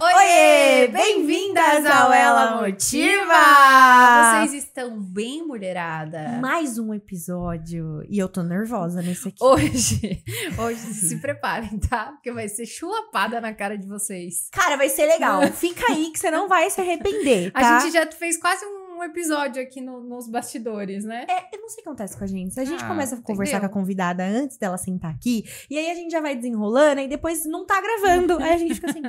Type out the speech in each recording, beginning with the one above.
Oiê! Bem-vindas ao Ela Motiva! Vocês estão bem, mulherada? Mais um episódio. E eu tô nervosa nesse aqui. Hoje se preparem, tá? Porque vai ser chulapada na cara de vocês. Cara, vai ser legal. Fica aí que você não vai se arrepender, tá? A gente já fez quase um episódio aqui nos bastidores, né? Eu não sei o que acontece com a gente. Se a gente começa a conversar entendeu? com a convidada antes dela sentar aqui, e aí a gente já vai desenrolando, e depois não tá gravando. Aí a gente fica assim...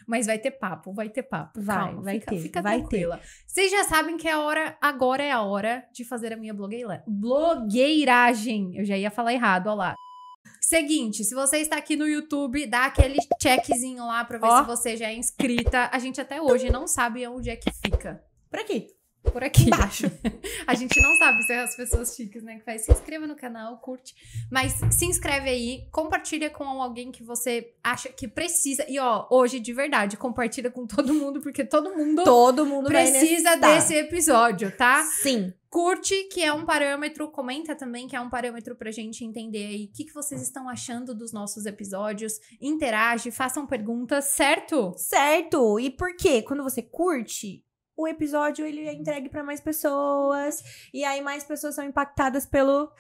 Mas vai ter papo, vai ter papo. Calma, vai fica, ter, fica vai tranquila. Vocês já sabem que agora é a hora de fazer a minha blogueiragem. Eu já ia falar errado, ó lá. Seguinte, se você está aqui no YouTube, dá aquele checkzinho lá pra ver se você já é inscrita. A gente até hoje não sabe onde é que fica. Por aqui. Por aqui. Embaixo. A gente não sabe se é as pessoas chiques, né? Que faz. Se inscreva no canal, curte. Mas se inscreve aí, compartilha com alguém que você acha que precisa. E ó, hoje, de verdade, compartilha com todo mundo, porque todo mundo precisa desse episódio, tá? Sim. Curte, que é um parâmetro, comenta também, que é um parâmetro pra gente entender aí o que vocês estão achando dos nossos episódios. Interage, façam perguntas, certo? Certo. E por quê? Quando você curte... o episódio ele é entregue para mais pessoas, e aí mais pessoas são impactadas pelo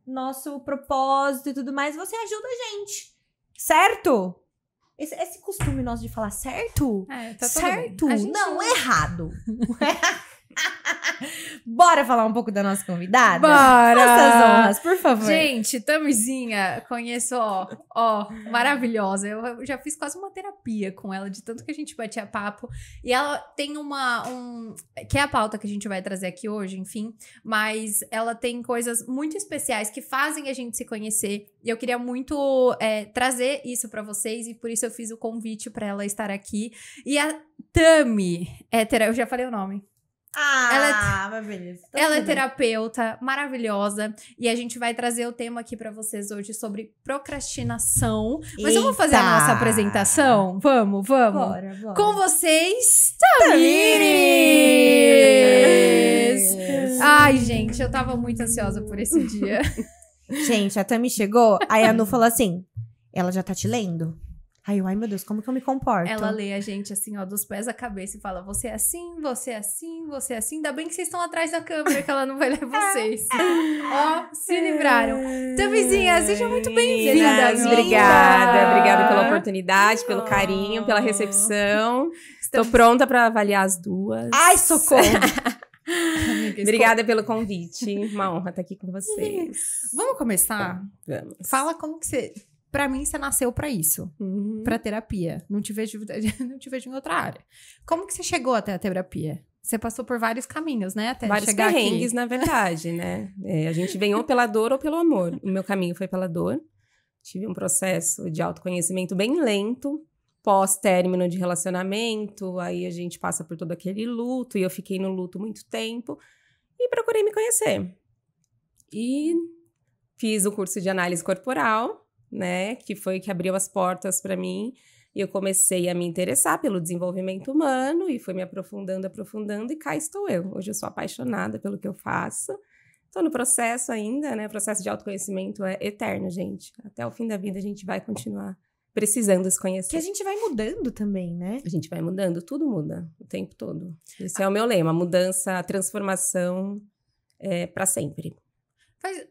nosso propósito e tudo mais, você ajuda a gente, certo? Esse costume nosso de falar certo? Tá tudo certo? bem. Não, errado. Bora falar um pouco da nossa convidada? Bora! Faça as honras, por favor. Gente, Tamizinha, conheço, ó, maravilhosa. Eu já fiz quase uma terapia com ela, de tanto que a gente batia papo. E ela tem que é a pauta que a gente vai trazer aqui hoje, enfim. Mas ela tem coisas muito especiais que fazem a gente se conhecer. E eu queria muito trazer isso pra vocês. E por isso eu fiz o convite pra ela estar aqui. E a Tami, eu já falei o nome. mas beleza. Ela é terapeuta, maravilhosa. E a gente vai trazer o tema aqui pra vocês hoje sobre procrastinação. Mas vamos fazer a nossa apresentação? Vamos. Bora. Com vocês, Tamires! Ai, gente, eu tava muito ansiosa por esse dia. Gente, a Tami chegou, aí a Nu falou assim, ela já tá te lendo? Ai, meu Deus, como que eu me comporto? Ela lê a gente assim, ó, dos pés à cabeça e fala, você é assim, você é assim, você é assim. Ainda bem que vocês estão atrás da câmera, que ela não vai ler vocês. Ó, se livraram. Tamizinha, seja muito bem-vinda. Obrigada pela oportunidade, pelo carinho, pela recepção. Estou pronta para avaliar as duas. Ai, socorro! Obrigada pelo convite. Uma honra estar aqui com vocês. Vamos começar? Vamos. Fala como que você... Pra mim, você nasceu pra isso. Pra terapia. Não te vejo em outra área. Como que você chegou até a terapia? Você passou por vários caminhos, né? Até Vários chegar perrengues, aqui. na verdade, né? A gente vem ou pela dor ou pelo amor. O meu caminho foi pela dor. Tive um processo de autoconhecimento bem lento. Pós-término de relacionamento. Aí a gente passa por todo aquele luto. E eu fiquei no luto muito tempo. E procurei me conhecer. E fiz o curso de análise corporal, né, que foi que abriu as portas para mim, e eu comecei a me interessar pelo desenvolvimento humano, e fui me aprofundando, e cá estou eu. Hoje eu sou apaixonada pelo que eu faço, estou no processo ainda, né, o processo de autoconhecimento é eterno, gente. Até o fim da vida a gente vai continuar precisando se conhecer. Que a gente vai mudando também, né? A gente vai mudando, tudo muda, o tempo todo. Esse é o meu lema, mudança, transformação para sempre.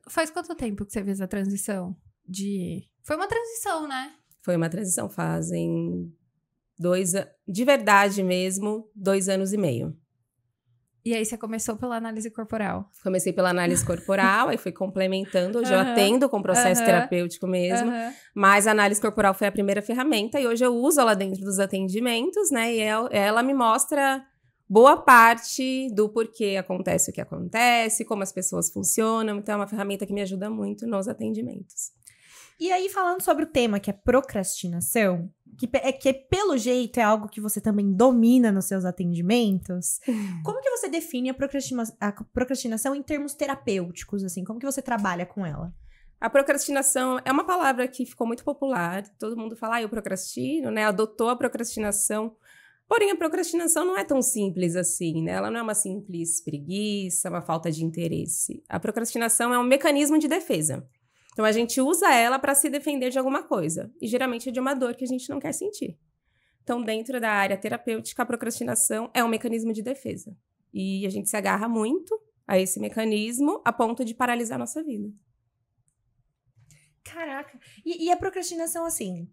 Faz quanto tempo que você fez a transição? Foi uma transição, né? Foi uma transição, fazem de verdade mesmo, 2 anos e meio. E aí você começou pela análise corporal? Comecei pela análise corporal, aí fui complementando. Hoje eu atendo com processo terapêutico mesmo. Mas a análise corporal foi a primeira ferramenta e hoje eu uso ela dentro dos atendimentos, né? E ela me mostra boa parte do porquê acontece o que acontece, como as pessoas funcionam. Então é uma ferramenta que me ajuda muito nos atendimentos. E aí, falando sobre o tema que é procrastinação, que pelo jeito é algo que você também domina nos seus atendimentos, como que você define a procrastinação em termos terapêuticos, assim? Como que você trabalha com ela? A procrastinação é uma palavra que ficou muito popular, todo mundo fala, eu procrastino, né? Adotou a procrastinação. Porém, a procrastinação não é tão simples assim, né? Ela não é uma simples preguiça, uma falta de interesse. A procrastinação é um mecanismo de defesa. Então, a gente usa ela para se defender de alguma coisa. E, geralmente, é de uma dor que a gente não quer sentir. Então, dentro da área terapêutica, a procrastinação é um mecanismo de defesa. E a gente se agarra muito a esse mecanismo a ponto de paralisar a nossa vida. Caraca. E a procrastinação, assim,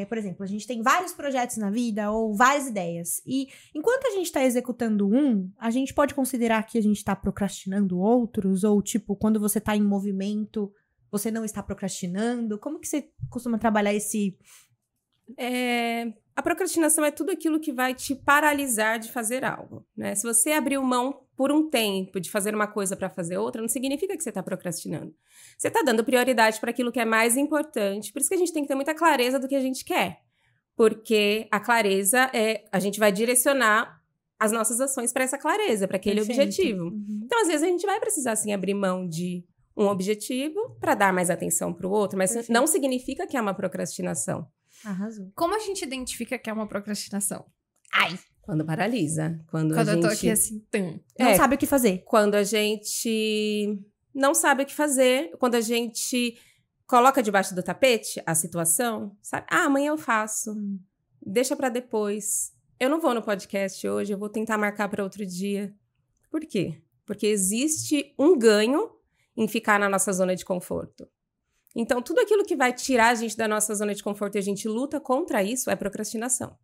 por exemplo, a gente tem vários projetos na vida ou várias ideias. E enquanto a gente tá executando um, a gente pode considerar que a gente tá procrastinando outros? Ou, tipo, quando você tá em movimento, você não está procrastinando? Como que você costuma trabalhar esse... A procrastinação é tudo aquilo que vai te paralisar de fazer algo, né? Se você abriu mão por um tempo de fazer uma coisa para fazer outra, não significa que você está procrastinando. Você está dando prioridade para aquilo que é mais importante. Por isso que a gente tem que ter muita clareza do que a gente quer. Porque a clareza a gente vai direcionar as nossas ações para essa clareza, para aquele objetivo. Uhum. Então, às vezes, a gente vai precisar, sim, abrir mão de um objetivo para dar mais atenção para o outro, mas não significa que é uma procrastinação. Arrasou. Como a gente identifica que é uma procrastinação? Quando paralisa. Quando eu tô aqui assim, Não sabe o que fazer. Quando a gente não sabe o que fazer, quando a gente coloca debaixo do tapete a situação, sabe? Amanhã eu faço. Deixa pra depois. Eu não vou no podcast hoje, eu vou tentar marcar para outro dia. Por quê? Porque existe um ganho em ficar na nossa zona de conforto. Então, tudo aquilo que vai tirar a gente da nossa zona de conforto e a gente luta contra isso é procrastinação.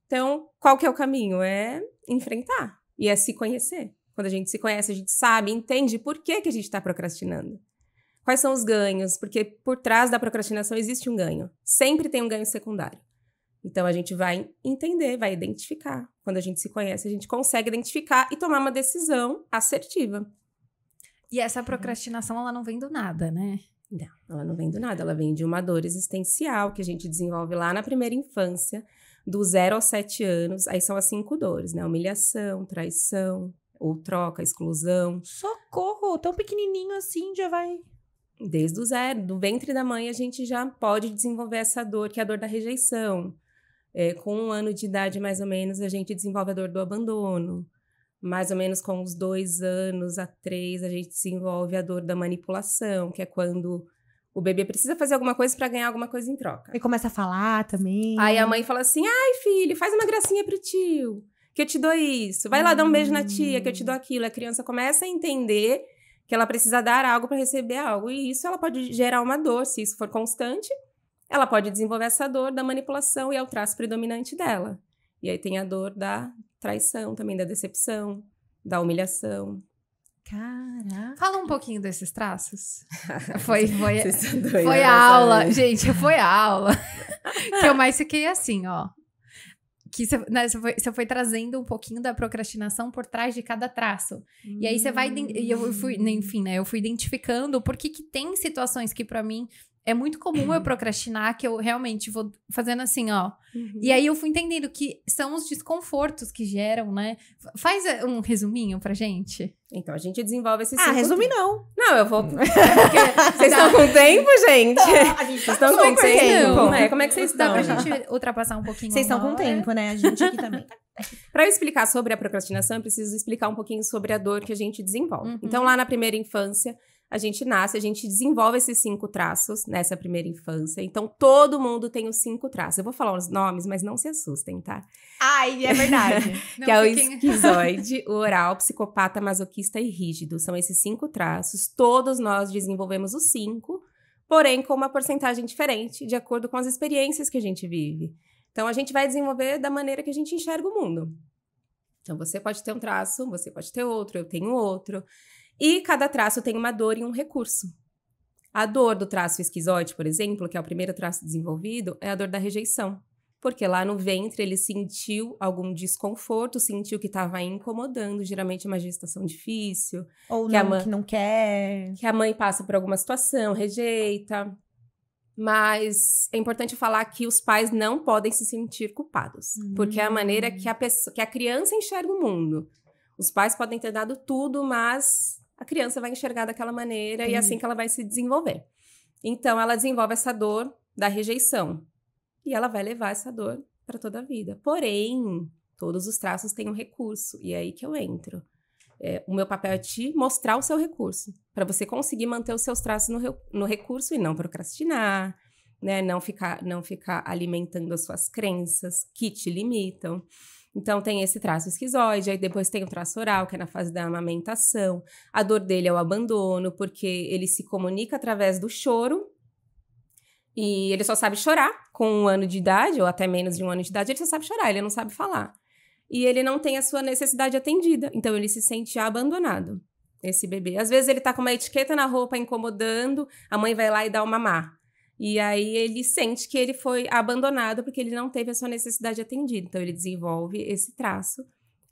Então, qual que é o caminho? É enfrentar e é se conhecer. Quando a gente se conhece, a gente sabe, entende por que a gente está procrastinando. Quais são os ganhos? Porque por trás da procrastinação existe um ganho. Sempre tem um ganho secundário. Então, a gente vai entender, vai identificar. Quando a gente se conhece, a gente consegue identificar e tomar uma decisão assertiva. E essa procrastinação, ela não vem do nada, né? Não, ela não vem do nada. Ela vem de uma dor existencial que a gente desenvolve lá na primeira infância, do 0 aos 7 anos. Aí são as 5 dores, né? Humilhação, traição, ou troca, exclusão. Socorro! Tão pequenininho assim, já vai... Desde o zero, do ventre da mãe, a gente já pode desenvolver essa dor, que é a dor da rejeição. Com 1 ano de idade, mais ou menos, a gente desenvolve a dor do abandono. Mais ou menos com uns 2 anos a 3, a gente desenvolve a dor da manipulação, que é quando o bebê precisa fazer alguma coisa para ganhar alguma coisa em troca. E começa a falar também. Aí a mãe fala assim, ai filho, faz uma gracinha pro tio, que eu te dou isso. Vai lá dar um beijo na tia, que eu te dou aquilo. A criança começa a entender que ela precisa dar algo para receber algo. E isso ela pode gerar uma dor, se isso for constante. Ela pode desenvolver essa dor da manipulação e é o traço predominante dela. E aí tem a dor da traição também, da decepção, da humilhação. Caraca. Fala um pouquinho desses traços. Foi Foi a aula, gente, foi a aula. Que eu mais fiquei assim, ó. Que você foi trazendo um pouquinho da procrastinação por trás de cada traço. E aí você vai... E eu fui, enfim, né? Eu fui identificando por que tem situações que pra mim... É muito comum eu procrastinar, que eu realmente vou fazendo assim, ó. Uhum. E aí eu fui entendendo que são os desconfortos que geram, né? Faz um resuminho pra gente. Então, a gente desenvolve esses 5... resume não. Não, eu vou... Vocês estão com tempo, gente? A gente Vocês estão com tempo? Como é que vocês Dá estão? pra gente ultrapassar um pouquinho. Vocês estão com tempo, né? A gente aqui também. Para eu explicar sobre a procrastinação, eu preciso explicar um pouquinho sobre a dor que a gente desenvolve. Uhum. Então, lá na primeira infância... A gente nasce, a gente desenvolve esses 5 traços nessa primeira infância. Então, todo mundo tem os 5 traços. Eu vou falar os nomes, mas não se assustem, tá? Ai, é verdade. Que é o esquizoide, o oral, psicopata, masoquista e rígido. São esses 5 traços. Todos nós desenvolvemos os 5, porém com uma porcentagem diferente, de acordo com as experiências que a gente vive. Então, a gente vai desenvolver da maneira que a gente enxerga o mundo. Então, você pode ter um traço, você pode ter outro, eu tenho outro. E cada traço tem uma dor e um recurso. A dor do traço esquizoide, por exemplo, que é o primeiro traço desenvolvido, é a dor da rejeição. Porque lá no ventre ele sentiu algum desconforto, sentiu que estava incomodando, geralmente uma gestação difícil. Ou que não quer. Que a mãe passa por alguma situação, rejeita. Mas é importante falar que os pais não podem se sentir culpados. Porque é a maneira que a criança enxerga o mundo. Os pais podem ter dado tudo, mas... a criança vai enxergar daquela maneira e é assim que ela vai se desenvolver. Então, ela desenvolve essa dor da rejeição. E ela vai levar essa dor para toda a vida. Porém, todos os traços têm um recurso. E é aí que eu entro. O meu papel é te mostrar o seu recurso, para você conseguir manter os seus traços no recurso e não procrastinar, né? Não ficar alimentando as suas crenças que te limitam. Então, tem esse traço esquizoide, aí depois tem o traço oral, que é na fase da amamentação. A dor dele é o abandono, porque ele se comunica através do choro, e ele só sabe chorar com 1 ano de idade, ou até menos de 1 ano de idade, ele só sabe chorar, ele não sabe falar. E ele não tem a sua necessidade atendida, então ele se sente abandonado, esse bebê. Às vezes ele tá com uma etiqueta na roupa incomodando, a mãe vai lá e dá uma mamá. E aí ele sente que ele foi abandonado porque ele não teve a sua necessidade atendida. Então ele desenvolve esse traço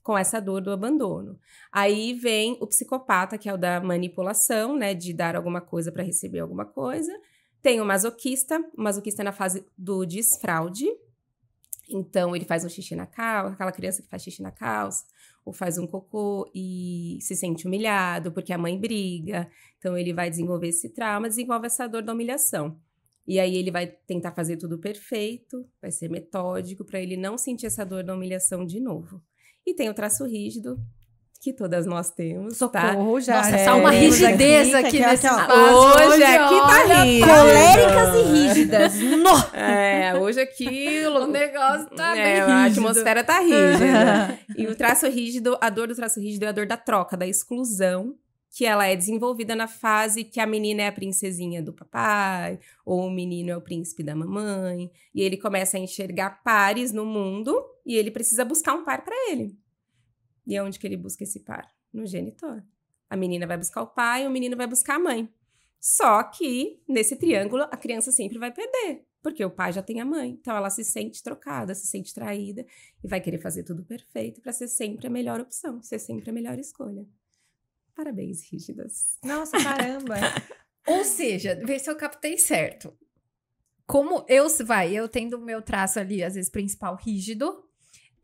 com essa dor do abandono. Aí vem o psicopata, que é o da manipulação, né, de dar alguma coisa para receber alguma coisa. Tem o masoquista na fase do desfraude. Então, ele faz um xixi na calça, aquela criança que faz xixi na calça, ou faz um cocô e se sente humilhado porque a mãe briga. Então, ele vai desenvolver esse trauma, desenvolve essa dor da humilhação. E aí, ele vai tentar fazer tudo perfeito, vai ser metódico, para ele não sentir essa dor da humilhação de novo. E tem o traço rígido, que todas nós temos, Socorro, tá? já. Nossa, tá uma rigidez aqui nesse espaço. Hoje aqui tá rígido. Coléricas e rígidas. Hoje aqui O negócio tá bem rígido. A atmosfera tá rígida. E o traço rígido, a dor do traço rígido é a dor da troca, da exclusão, que ela é desenvolvida na fase que a menina é a princesinha do papai, ou o menino é o príncipe da mamãe, e ele começa a enxergar pares no mundo, e ele precisa buscar um par para ele. E onde que ele busca esse par? No genitor. A menina vai buscar o pai, o menino vai buscar a mãe. Só que, nesse triângulo, a criança sempre vai perder, porque o pai já tem a mãe. Então, ela se sente trocada, se sente traída, e vai querer fazer tudo perfeito para ser sempre a melhor opção, ser sempre a melhor escolha. Parabéns, rígidas. Nossa, caramba. Ou seja, vê se eu captei certo. Como eu tendo o meu traço ali, às vezes, principal rígido,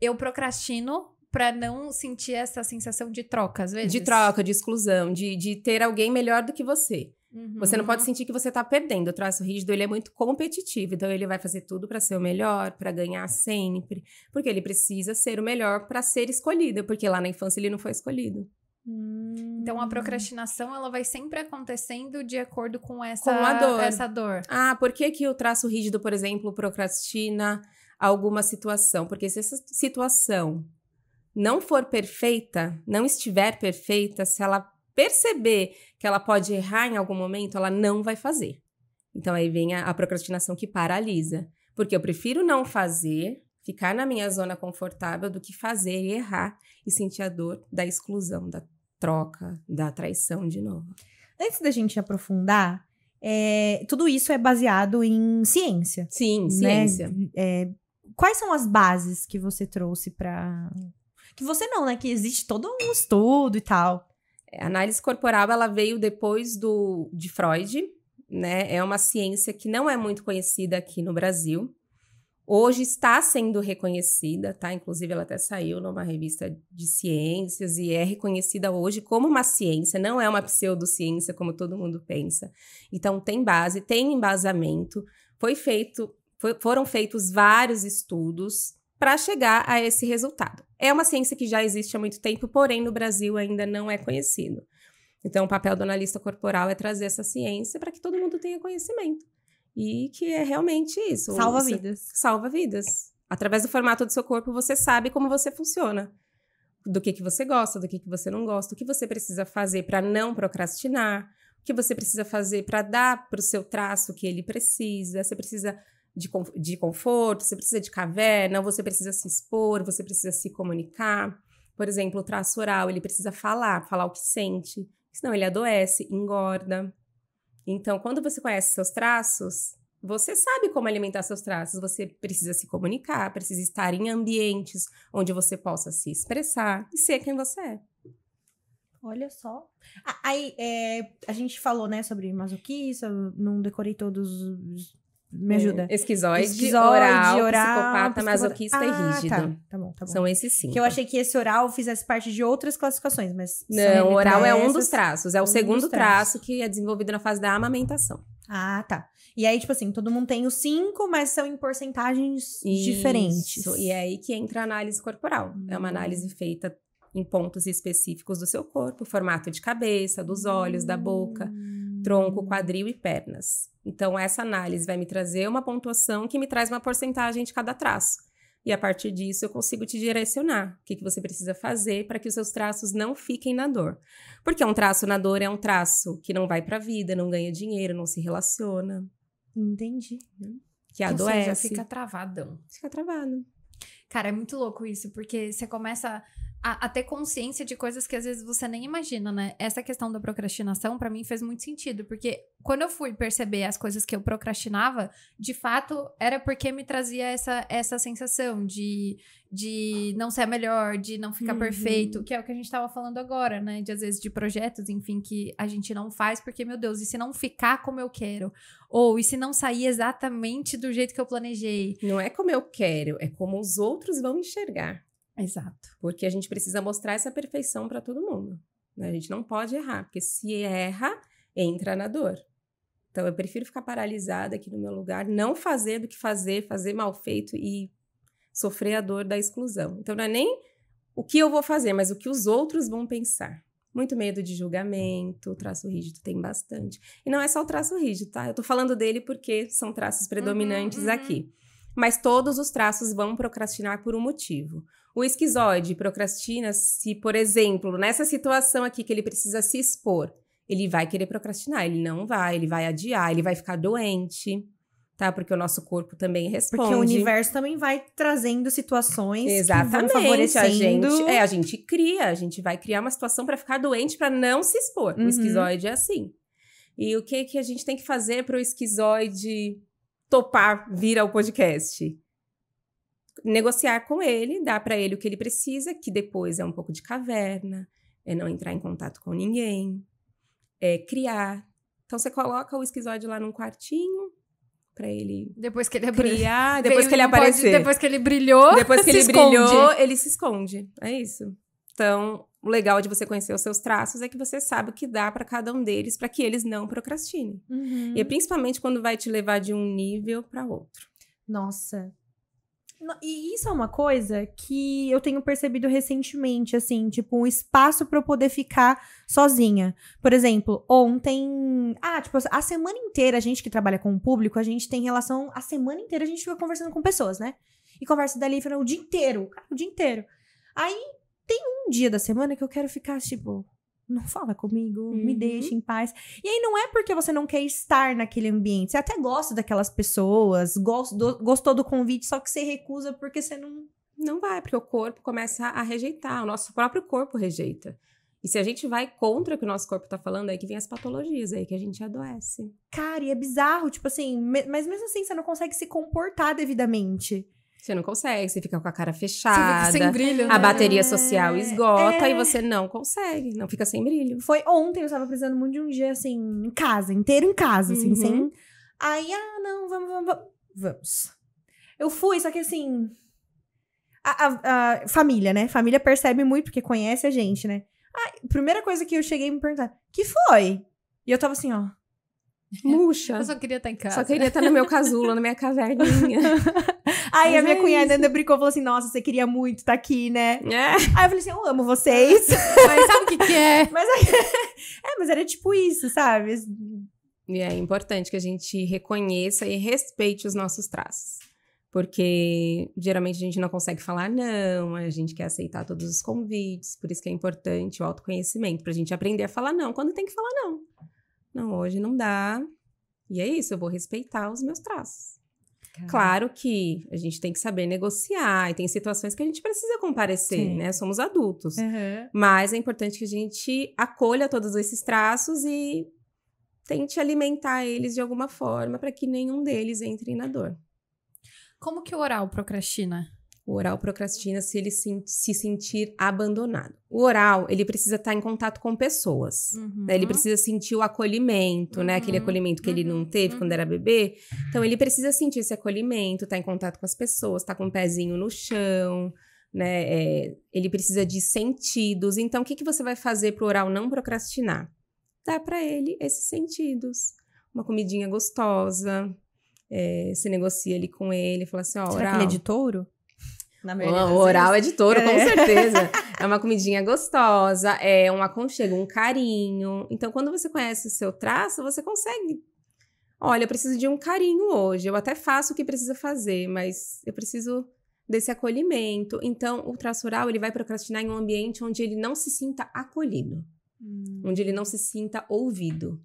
eu procrastino pra não sentir essa sensação de troca, às vezes. De troca, de exclusão, de ter alguém melhor do que você. Uhum. Você não pode sentir que você tá perdendo. O traço rígido, ele é muito competitivo. Então, ele vai fazer tudo pra ser o melhor, pra ganhar sempre. Porque ele precisa ser o melhor pra ser escolhido. Porque lá na infância, ele não foi escolhido. Então, a procrastinação, ela vai sempre acontecendo de acordo com Com a dor. essa dor. Ah, por que o traço rígido, por exemplo, procrastina alguma situação? Porque se essa situação não for perfeita, não estiver perfeita, se ela perceber que ela pode errar em algum momento, ela não vai fazer. Então, aí vem a procrastinação que paralisa. Porque eu prefiro não fazer, ficar na minha zona confortável, do que fazer e errar e sentir a dor da exclusão, da troca, da traição de novo. Antes da gente aprofundar, tudo isso é baseado em ciência. Sim, né? ciência. Quais são as bases que você trouxe pra... Que você não, né? Que existe todo um estudo e tal. A análise corporal, ela veio depois de Freud, né? É uma ciência que não é muito conhecida aqui no Brasil. Hoje está sendo reconhecida, tá? Inclusive, ela até saiu numa revista de ciências e é reconhecida hoje como uma ciência, não é uma pseudociência, como todo mundo pensa. Então, tem base, tem embasamento. Foram feitos vários estudos para chegar a esse resultado. É uma ciência que já existe há muito tempo, porém no Brasil ainda não é conhecido. Então, o papel do analista corporal é trazer essa ciência para que todo mundo tenha conhecimento. E que é realmente isso. Salva vidas. Salva vidas. Através do formato do seu corpo, você sabe como você funciona. Do que você gosta, do que você não gosta, o que você precisa fazer para não procrastinar, o que você precisa fazer para dar para o seu traço o que ele precisa. Você precisa de conforto, você precisa de caverna, você precisa se expor, você precisa se comunicar. Por exemplo, o traço oral, ele precisa falar o que sente, senão ele adoece, engorda. Então, quando você conhece seus traços, você sabe como alimentar seus traços, você precisa se comunicar, precisa estar em ambientes onde você possa se expressar e ser quem você é. Olha só. Aí, a gente falou, né, sobre masoquista, não decorei todos os... Me ajuda. Esquizoide, oral, psicopata, masoquista e rígido. Tá bom. São esses 5. Que eu achei que esse oral fizesse parte de outras classificações, mas... Não, o oral é um dos traços. É o segundo traço que é desenvolvido na fase da amamentação. Ah, tá. E aí, tipo assim, todo mundo tem os 5, mas são em porcentagens diferentes. E é aí que entra a análise corporal. É uma análise feita em pontos específicos do seu corpo, formato de cabeça, dos olhos, da boca, tronco, quadril e pernas. Então, essa análise vai me trazer uma pontuação que me traz uma porcentagem de cada traço. E a partir disso, eu consigo te direcionar o que você precisa fazer para que os seus traços não fiquem na dor. Porque um traço na dor é um traço que não vai para a vida, não ganha dinheiro, não se relaciona. Entendi. Que Ou adoece. seja, fica travadão. Fica travado. Cara, é muito louco isso, porque você começa a ter consciência de coisas que às vezes você nem imagina, né? Essa questão da procrastinação, pra mim, fez muito sentido, porque quando eu fui perceber as coisas que eu procrastinava, de fato, era porque me trazia essa sensação de não ser melhor, de não ficar perfeito, que é o que a gente tava falando agora, né? De, às vezes, de projetos, enfim, que a gente não faz, porque, meu Deus, e se não ficar como eu quero? Ou, e se não sair exatamente do jeito que eu planejei? Não é como eu quero, é como os outros vão enxergar. Exato. Porque a gente precisa mostrar essa perfeição para todo mundo. Né? A gente não pode errar, porque se erra, entra na dor. Então, eu prefiro ficar paralisada aqui no meu lugar, não fazer do que fazer mal feito e sofrer a dor da exclusão. Então, não é nem o que eu vou fazer, mas o que os outros vão pensar. Muito medo de julgamento, o traço rígido tem bastante. E não é só o traço rígido, tá? Eu tô falando dele porque são traços predominantes aqui. Mas todos os traços vão procrastinar por um motivo. O esquizoide procrastina se, por exemplo, nessa situação aqui que ele precisa se expor, ele vai querer procrastinar, ele não vai, ele vai adiar, ele vai ficar doente, tá? Porque o nosso corpo também responde. Porque o universo também vai trazendo situações Exatamente, que vão favorecendo. a gente vai criar uma situação para ficar doente, para não se expor. O esquizoide é assim. E o que a gente tem que fazer para o esquizoide topar vir ao podcast? Negociar com ele, dar para ele o que ele precisa, que depois é um pouco de caverna, é não entrar em contato com ninguém, é criar. Então, você coloca o esquizoide lá num quartinho para ele Depois que ele criar, depois que ele aparecer. Depois que ele brilhou, Depois que ele esconde. brilhou, ele se esconde. É isso. Então, o legal de você conhecer os seus traços é que você sabe o que dá para cada um deles, para que eles não procrastinem. E é principalmente quando vai te levar de um nível para outro. Nossa. E isso é uma coisa que eu tenho percebido recentemente, assim, tipo, um espaço pra eu poder ficar sozinha. Por exemplo, ontem... tipo, a semana inteira, a gente que trabalha com o público, a gente tem relação... A semana inteira a gente fica conversando com pessoas, né? E conversa dali o dia inteiro, cara, o dia inteiro. Aí, tem um dia da semana que eu quero ficar, tipo... Não fala comigo, me deixa em paz. E aí não é porque você não quer estar naquele ambiente. Você até gosta daquelas pessoas, gostou do convite, só que você recusa porque você não... Não vai, porque o corpo começa a rejeitar, o nosso próprio corpo rejeita. E se a gente vai contra o que o nosso corpo tá falando, aí que vem as patologias, aí que a gente adoece. Cara, e é bizarro, tipo assim, mas mesmo assim você não consegue se comportar devidamente. Você não consegue, você fica com a cara fechada. Você fica sem brilho, né? A bateria social esgota e você não consegue, não fica sem brilho. Foi ontem, eu tava precisando muito de um dia, assim, em casa, inteiro em casa, assim, sem... Aí, não, vamos. Eu fui, só que assim... A família, né? Família percebe muito, porque conhece a gente, né? Primeira coisa que eu cheguei e me perguntar, que foi? E eu tava assim, ó... Murcha. Eu só queria estar em casa. Só queria estar no meu casulo, na minha caverninha. Aí Mas a minha é cunhada isso. ainda brincou, falou assim, nossa, você queria muito estar aqui, né? É. Aí eu falei assim, eu amo vocês. Mas sabe o que é? Mas era tipo isso, sabe? E é importante que a gente reconheça e respeite os nossos traços. Porque geralmente a gente não consegue falar não, a gente quer aceitar todos os convites, por isso que é importante o autoconhecimento, pra gente aprender a falar não quando tem que falar não. Não, hoje não dá. E é isso, eu vou respeitar os meus traços. Claro que a gente tem que saber negociar, e tem situações que a gente precisa comparecer, Sim. né? Somos adultos. Mas é importante que a gente acolha todos esses traços e tente alimentar eles de alguma forma para que nenhum deles entre na dor. Como que o oral procrastina? O oral procrastina se ele se sentir abandonado. O oral, ele precisa estar em contato com pessoas. Né? Ele precisa sentir o acolhimento, né? Aquele acolhimento que ele não teve quando era bebê. Então, ele precisa sentir esse acolhimento, estar em contato com as pessoas, estar com o pezinho no chão, né? Ele precisa de sentidos. Então, o que você vai fazer para o oral não procrastinar? Dá para ele esses sentidos. Uma comidinha gostosa. Você negocia ali com ele, fala assim, ó, Será oral... que ele é de touro? Na maioria O das oral vezes. é de touro, com certeza. É uma comidinha gostosa, é um aconchego, um carinho. Então, quando você conhece o seu traço, você consegue. Olha, eu preciso de um carinho hoje. Eu até faço o que precisa fazer, mas eu preciso desse acolhimento. Então, o traço oral, ele vai procrastinar em um ambiente onde ele não se sinta acolhido. Onde ele não se sinta ouvido.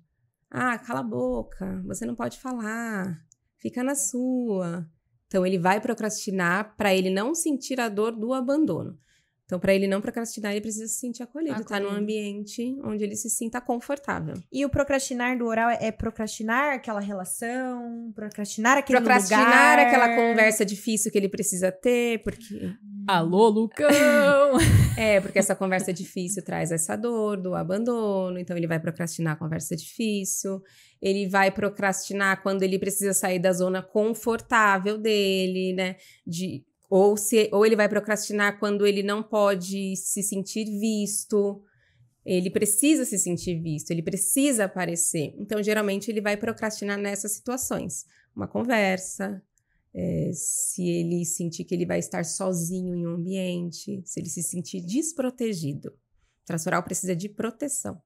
Ah, cala a boca, você não pode falar, fica na sua. Então, ele vai procrastinar para ele não sentir a dor do abandono. Então, para ele não procrastinar, ele precisa se sentir acolhido. Tá num ambiente onde ele se sinta confortável. E o procrastinar do oral é procrastinar aquela relação, procrastinar aquele Procrastinar lugar. aquela conversa difícil que ele precisa ter, porque... Alô, Lucão! Porque essa conversa difícil traz essa dor do abandono, então ele vai procrastinar a conversa difícil, ele vai procrastinar quando ele precisa sair da zona confortável dele, né? Ou ele vai procrastinar quando ele não pode se sentir visto, ele precisa se sentir visto, ele precisa aparecer. Então, geralmente, ele vai procrastinar nessas situações. Uma conversa... se ele sentir que ele vai estar sozinho em um ambiente, se ele se sentir desprotegido. O traço oral precisa de proteção.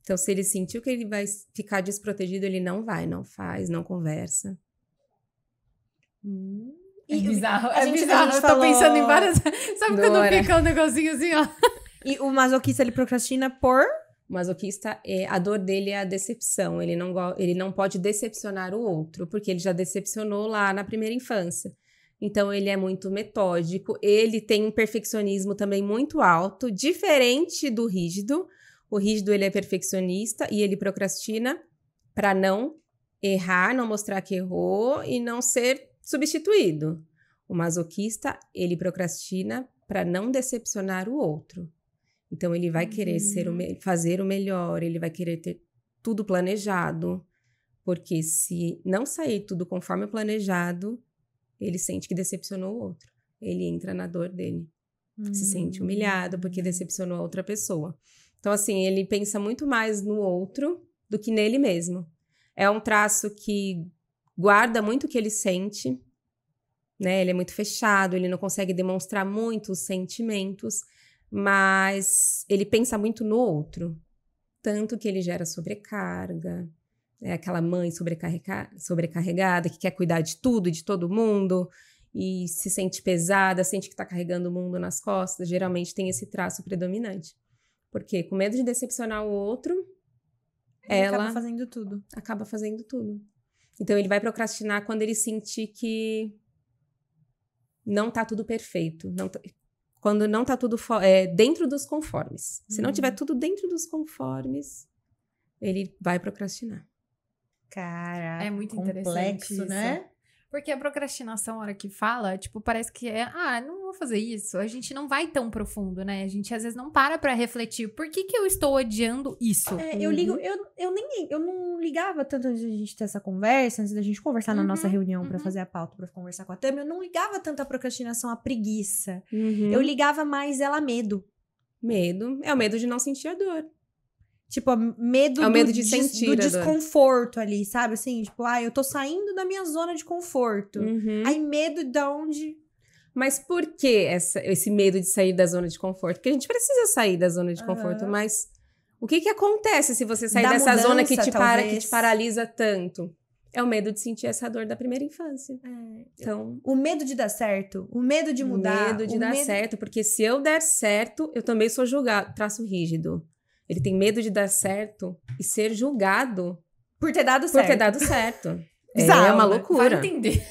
Então, se ele sentiu que ele vai ficar desprotegido, ele não vai, não faz, não conversa. É bizarro, a gente eu tô falou- pensando em várias... Sabe quando Dora. fica um negocinho assim, ó? E o masoquista, ele procrastina por... O masoquista, a dor dele é a decepção. Ele não pode decepcionar o outro, porque ele já decepcionou lá na primeira infância. Então, ele é muito metódico. Ele tem um perfeccionismo também muito alto, diferente do rígido. O rígido, ele é perfeccionista e ele procrastina para não errar, não mostrar que errou e não ser substituído. O masoquista, ele procrastina para não decepcionar o outro. Então, ele vai querer fazer o melhor, ele vai querer ter tudo planejado, porque se não sair tudo conforme o planejado, ele sente que decepcionou o outro. Ele entra na dor dele. Se sente humilhado porque decepcionou a outra pessoa. Então, assim, ele pensa muito mais no outro do que nele mesmo. É um traço que guarda muito o que ele sente, né? Ele é muito fechado, ele não consegue demonstrar muito os sentimentos, mas ele pensa muito no outro, tanto que ele gera sobrecarga, é aquela mãe sobrecarregada que quer cuidar de tudo e de todo mundo e se sente pesada, sente que está carregando o mundo nas costas, geralmente tem esse traço predominante. Porque com medo de decepcionar o outro, ela acaba fazendo tudo. acaba fazendo tudo. Então ele vai procrastinar quando ele sentir que não tá tudo perfeito, quando não tá tudo dentro dos conformes. Se não tiver tudo dentro dos conformes, ele vai procrastinar. Caraca, É muito interessante complexo, isso. né? Porque a procrastinação, a hora que fala, tipo, parece que não vou fazer isso. A gente não vai tão profundo, né? A gente, às vezes, não para refletir. Por que eu estou odiando isso? Eu não ligava tanto antes da gente ter essa conversa, antes da gente conversar na nossa reunião pra fazer a pauta, pra conversar com a Tami, eu não ligava tanto a procrastinação à preguiça. Eu ligava mais ela a medo. Medo. É o medo de não sentir a dor. Tipo, medo É o medo de sentir do a dor. desconforto ali, sabe? Assim, tipo, eu tô saindo da minha zona de conforto. Aí medo de onde... Mas por que esse medo de sair da zona de conforto? Porque a gente precisa sair da zona de conforto, mas o que acontece se você sair Da dessa zona mudança, que te talvez. paralisa tanto? É o medo de sentir essa dor da primeira infância. Então, O medo de dar certo, o medo de mudar. medo de dar certo, porque se eu der certo, eu também sou julgado. Traço rígido. Ele tem medo de dar certo e ser julgado Por ter dado por certo. ter dado certo. Bizarro, É uma né? loucura. Vai entender.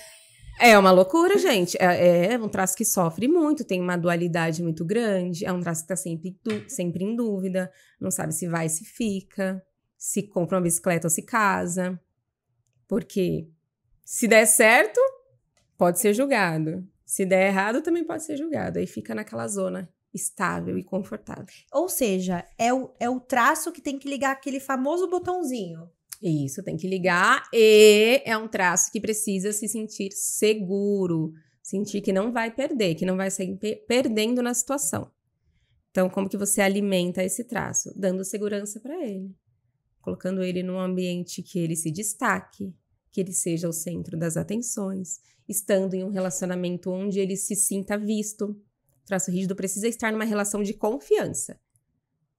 É uma loucura, gente. É um traço que sofre muito, tem uma dualidade muito grande. É um traço que está sempre em dúvida, não sabe se vai, se fica, se compra uma bicicleta ou se casa. Porque se der certo, pode ser julgado. Se der errado, também pode ser julgado. Aí fica naquela zona estável e confortável. Ou seja, é o traço que tem que ligar aquele famoso botãozinho. Isso, tem que ligar. E é um traço que precisa se sentir seguro. Sentir que não vai perder, que não vai sair perdendo na situação. Então, como que você alimenta esse traço? Dando segurança para ele. Colocando ele num ambiente que ele se destaque, que ele seja o centro das atenções, estando em um relacionamento onde ele se sinta visto. O traço rígido precisa estar numa relação de confiança.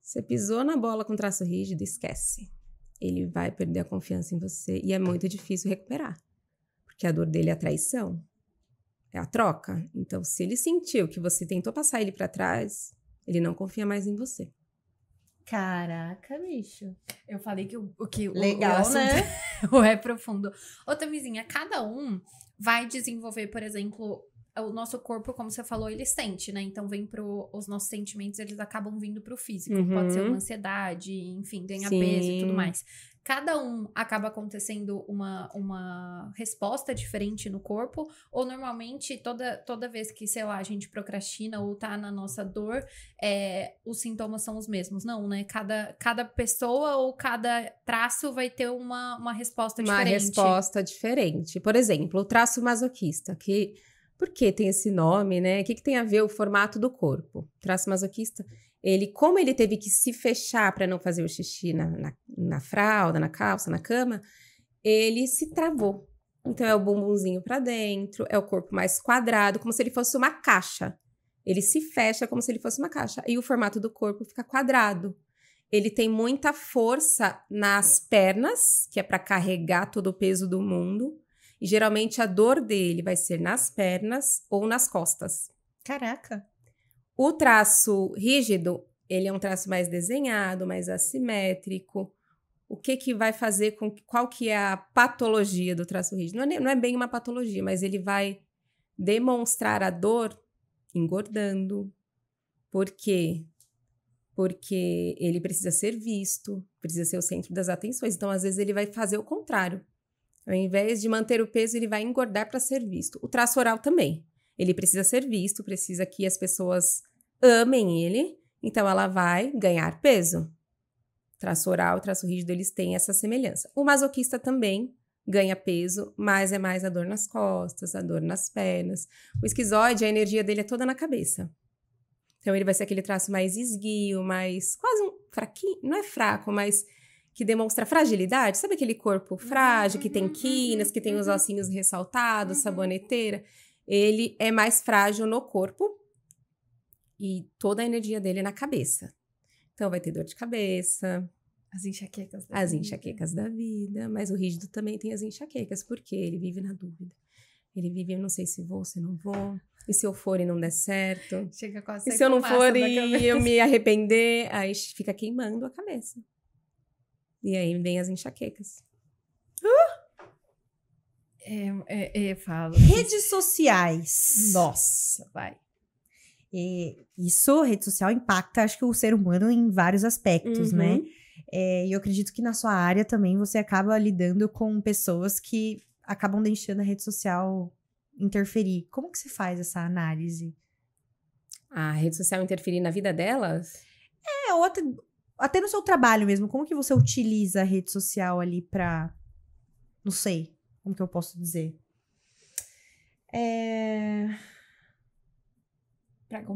Você pisou na bola com traço rígido, esquece. Ele vai perder a confiança em você e é muito difícil recuperar. Porque a dor dele é a traição, é a troca. Então, se ele sentiu que você tentou passar ele pra trás, ele não confia mais em você. Caraca, bicho. Eu falei que Legal, o assunto né? é profundo. Ô, Tamizinha, cada um vai desenvolver, por exemplo, o nosso corpo, como você falou, ele sente, né? Então, os nossos sentimentos, eles acabam vindo pro físico. Uhum. Pode ser uma ansiedade, enfim, ganhar Sim. peso e tudo mais. Cada um acaba acontecendo uma resposta diferente no corpo, ou normalmente toda vez que, sei lá, a gente procrastina ou tá na nossa dor, os sintomas são os mesmos. Não, né? Cada pessoa ou cada traço vai ter uma resposta diferente. Uma resposta diferente. Por exemplo, o traço masoquista, que... Por que tem esse nome, né? O que tem a ver o formato do corpo? O traço masoquista, como ele teve que se fechar para não fazer o xixi na fralda, na calça, na cama, ele se travou. Então, é o bumbumzinho para dentro, é o corpo mais quadrado, como se ele fosse uma caixa. Ele se fecha como se ele fosse uma caixa. E o formato do corpo fica quadrado. Ele tem muita força nas pernas, que é para carregar todo o peso do mundo. E geralmente a dor dele vai ser nas pernas ou nas costas. Caraca. O traço rígido, ele é um traço mais desenhado, mais assimétrico. O que vai fazer com... Qual que é a patologia do traço rígido? Não é bem uma patologia, mas ele vai demonstrar a dor engordando. Por quê? Porque ele precisa ser visto, precisa ser o centro das atenções. Então, às vezes, ele vai fazer o contrário. Ao invés de manter o peso, ele vai engordar para ser visto. O traço oral também. Ele precisa ser visto, precisa que as pessoas amem ele. Então, ela vai ganhar peso. Traço oral e traço rígido, eles têm essa semelhança. O masoquista também ganha peso, mas é mais a dor nas costas, a dor nas pernas. O esquizoide, a energia dele é toda na cabeça. Então, ele vai ser aquele traço mais esguio, mais quase um fraquinho. Não é fraco, mas... que demonstra fragilidade, sabe aquele corpo frágil, que tem quinas, que tem os ossinhos ressaltados, saboneteira? Ele é mais frágil no corpo e toda a energia dele é na cabeça. Então, vai ter dor de cabeça. As enxaquecas da vida. Mas o rígido também tem as enxaquecas, porque ele vive na dúvida. Ele vive, eu não sei se vou, se não vou. E se eu for e não der certo? Chega quase e se eu não for e eu me arrepender? Aí fica queimando a cabeça. E aí vem as enxaquecas. Falo. Redes sociais. Nossa, vai. Rede social impacta, acho que o ser humano em vários aspectos, né? E eu acredito que na sua área também você acaba lidando com pessoas que acabam deixando a rede social interferir. Como que se faz essa análise? A rede social interferir na vida delas? Ou até no seu trabalho mesmo, como que você utiliza a rede social ali pra... Não sei, como que eu posso dizer?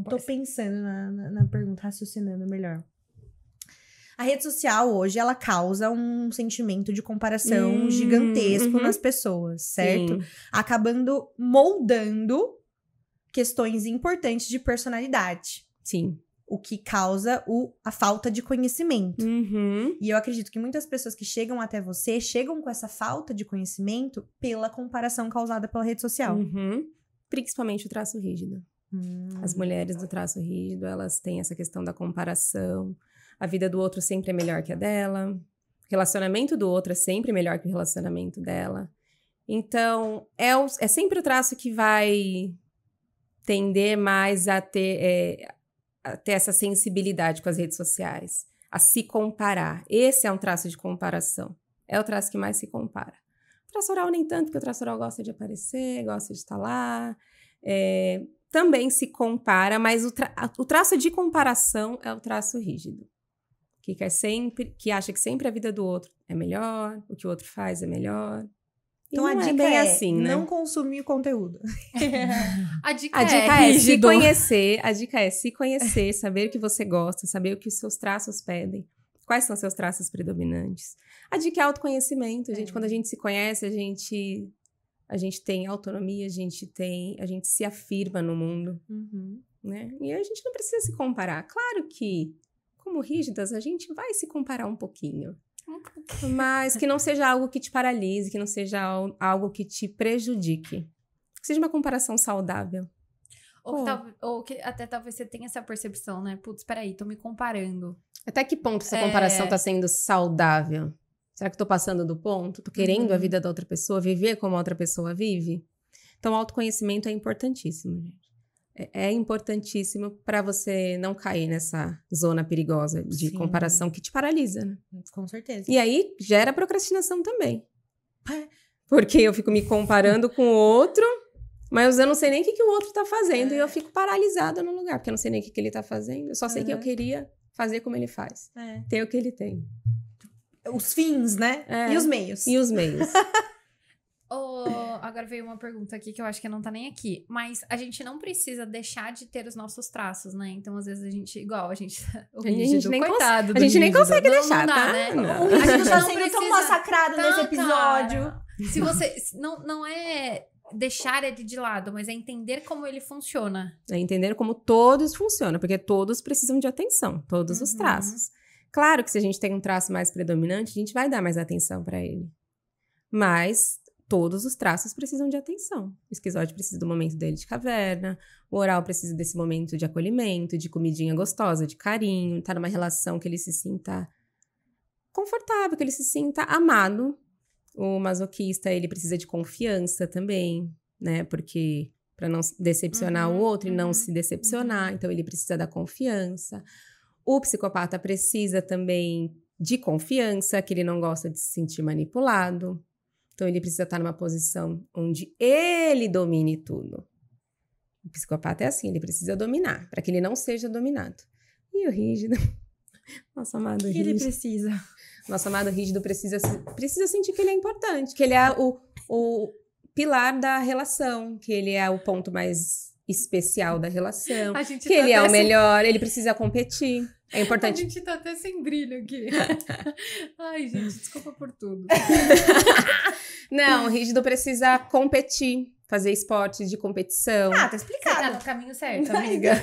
Tô pensando na pergunta, raciocinando melhor. A rede social hoje, ela causa um sentimento de comparação gigantesco nas pessoas, certo? Sim. Acabando moldando questões importantes de personalidade. Sim. O que causa a falta de conhecimento. E eu acredito que muitas pessoas que chegam até você, chegam com essa falta de conhecimento pela comparação causada pela rede social. Principalmente o traço rígido. As mulheres do traço rígido, elas têm essa questão da comparação. A vida do outro sempre é melhor que a dela. O relacionamento do outro é sempre melhor que o relacionamento dela. Então, é sempre o traço que vai tender mais a ter essa sensibilidade com as redes sociais, a se comparar. Esse é um traço de comparação. É o traço que mais se compara. O traço oral nem tanto, porque o traço oral gosta de aparecer, gosta de estar lá. Também se compara, mas o traço de comparação é o traço rígido. Que acha que sempre a vida do outro é melhor, o que o outro faz é melhor. Então a dica é assim, né? Não consumir o conteúdo. A dica é se conhecer. A dica é se conhecer, saber o que você gosta, saber o que os seus traços pedem. Quais são seus traços predominantes? A de que é autoconhecimento. Quando a gente se conhece, a gente tem autonomia, a gente se afirma no mundo, né? E a gente não precisa se comparar. Claro que, como rígidas, a gente vai se comparar um pouquinho. Mas que não seja algo que te paralise, que não seja algo que te prejudique. Que seja uma comparação saudável. Ou que até talvez você tenha essa percepção, né? Putz, peraí, tô me comparando. Até que ponto essa comparação tá sendo saudável? Será que eu tô passando do ponto? Tô querendo a vida da outra pessoa, viver como a outra pessoa vive? Então, o autoconhecimento é importantíssimo, gente. É importantíssimo para você não cair nessa zona perigosa de comparação que te paralisa, né? Com certeza. E aí, gera procrastinação também. Porque eu fico me comparando com o outro, mas eu não sei nem o que o outro tá fazendo. E eu fico paralisada no lugar, porque eu não sei nem o que ele tá fazendo. Eu só sei que eu queria fazer como ele faz. Ter o que ele tem. Os fins, né? E os meios. E os meios. Agora veio uma pergunta aqui que eu acho que não tá nem aqui. Mas a gente não precisa deixar de ter os nossos traços, né? Então, às vezes, a gente o rígido, nem coitado do a gente nem rígido. consegue deixar, não dá, tá? né? Não. O rígido tá Não sendo tão precisa- massacrado nesse episódio. Cara, se você... Não é deixar ele de lado, mas é entender como ele funciona. É entender como todos funcionam, porque todos precisam de atenção, todos os traços. Claro que se a gente tem um traço mais predominante, a gente vai dar mais atenção para ele. Mas todos os traços precisam de atenção. O esquizoide precisa do momento dele de caverna, o oral precisa desse momento de acolhimento, de comidinha gostosa, de carinho, tá numa relação que ele se sinta confortável, que ele se sinta amado. O masoquista, ele precisa de confiança também, né? Porque para não decepcionar o outro e não se decepcionar, então ele precisa da confiança. O psicopata precisa também de confiança, que ele não gosta de se sentir manipulado. Então, ele precisa estar numa posição onde ele domine tudo. O psicopata é assim, ele precisa dominar, para que ele não seja dominado. E o rígido, nosso amado rígido. Ele precisa. Nosso amado rígido precisa sentir que ele é importante, que ele é o pilar da relação, que ele é o ponto mais especial da relação, que ele é o melhor, ele precisa competir. É importante. A gente tá até sem brilho aqui. Ai, gente, desculpa por tudo. Não, o rígido precisa competir, fazer esportes de competição. Tá Você explicado. tá no caminho certo, amiga.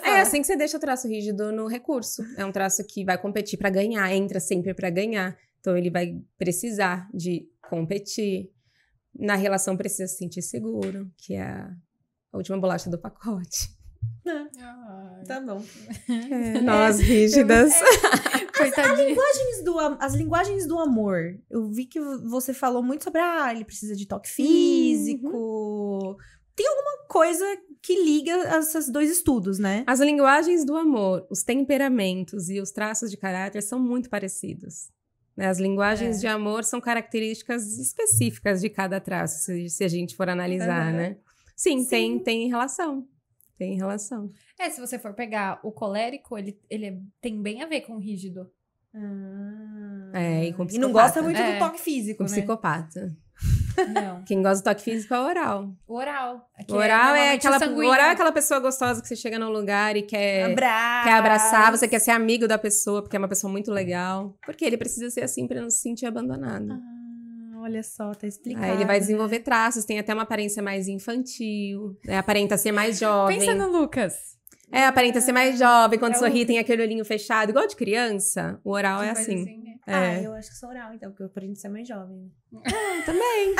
É assim que você deixa o traço rígido no recurso. É um traço que vai competir pra ganhar, entra sempre pra ganhar. Então, ele vai precisar de competir. Na relação, precisa se sentir seguro, que é a última bolacha do pacote. Tá bom. Nós, rígidas. Coitadinha. As linguagens do amor. Eu vi que você falou muito sobre ele precisa de toque físico. Tem alguma coisa que liga esses dois estudos, né? As linguagens do amor, os temperamentos e os traços de caráter são muito parecidos. Né? As linguagens de amor são características específicas de cada traço, se a gente for analisar, né? Sim, tem relação. Tem relação. Se você for pegar o colérico, ele tem bem a ver com o rígido. E com o psicopata. E não gosta muito do toque físico, O né? psicopata. Não. Quem gosta do toque físico é o oral. O oral. O oral é sanguíneo. aquela pessoa gostosa que você chega num lugar e quer Abraço. abraçar, você quer ser amigo da pessoa, porque é uma pessoa muito legal. Porque ele precisa ser assim pra não se sentir abandonado. Olha só, tá explicado. Aí ele vai desenvolver traços, tem até uma aparência mais infantil, né? Aparenta ser mais jovem. Pensa no Lucas. Aparenta ser mais jovem, quando sorri tem aquele olhinho fechado, igual de criança. O oral é assim. Né? Eu acho que sou oral, então, porque eu aprendi a ser mais jovem. Também.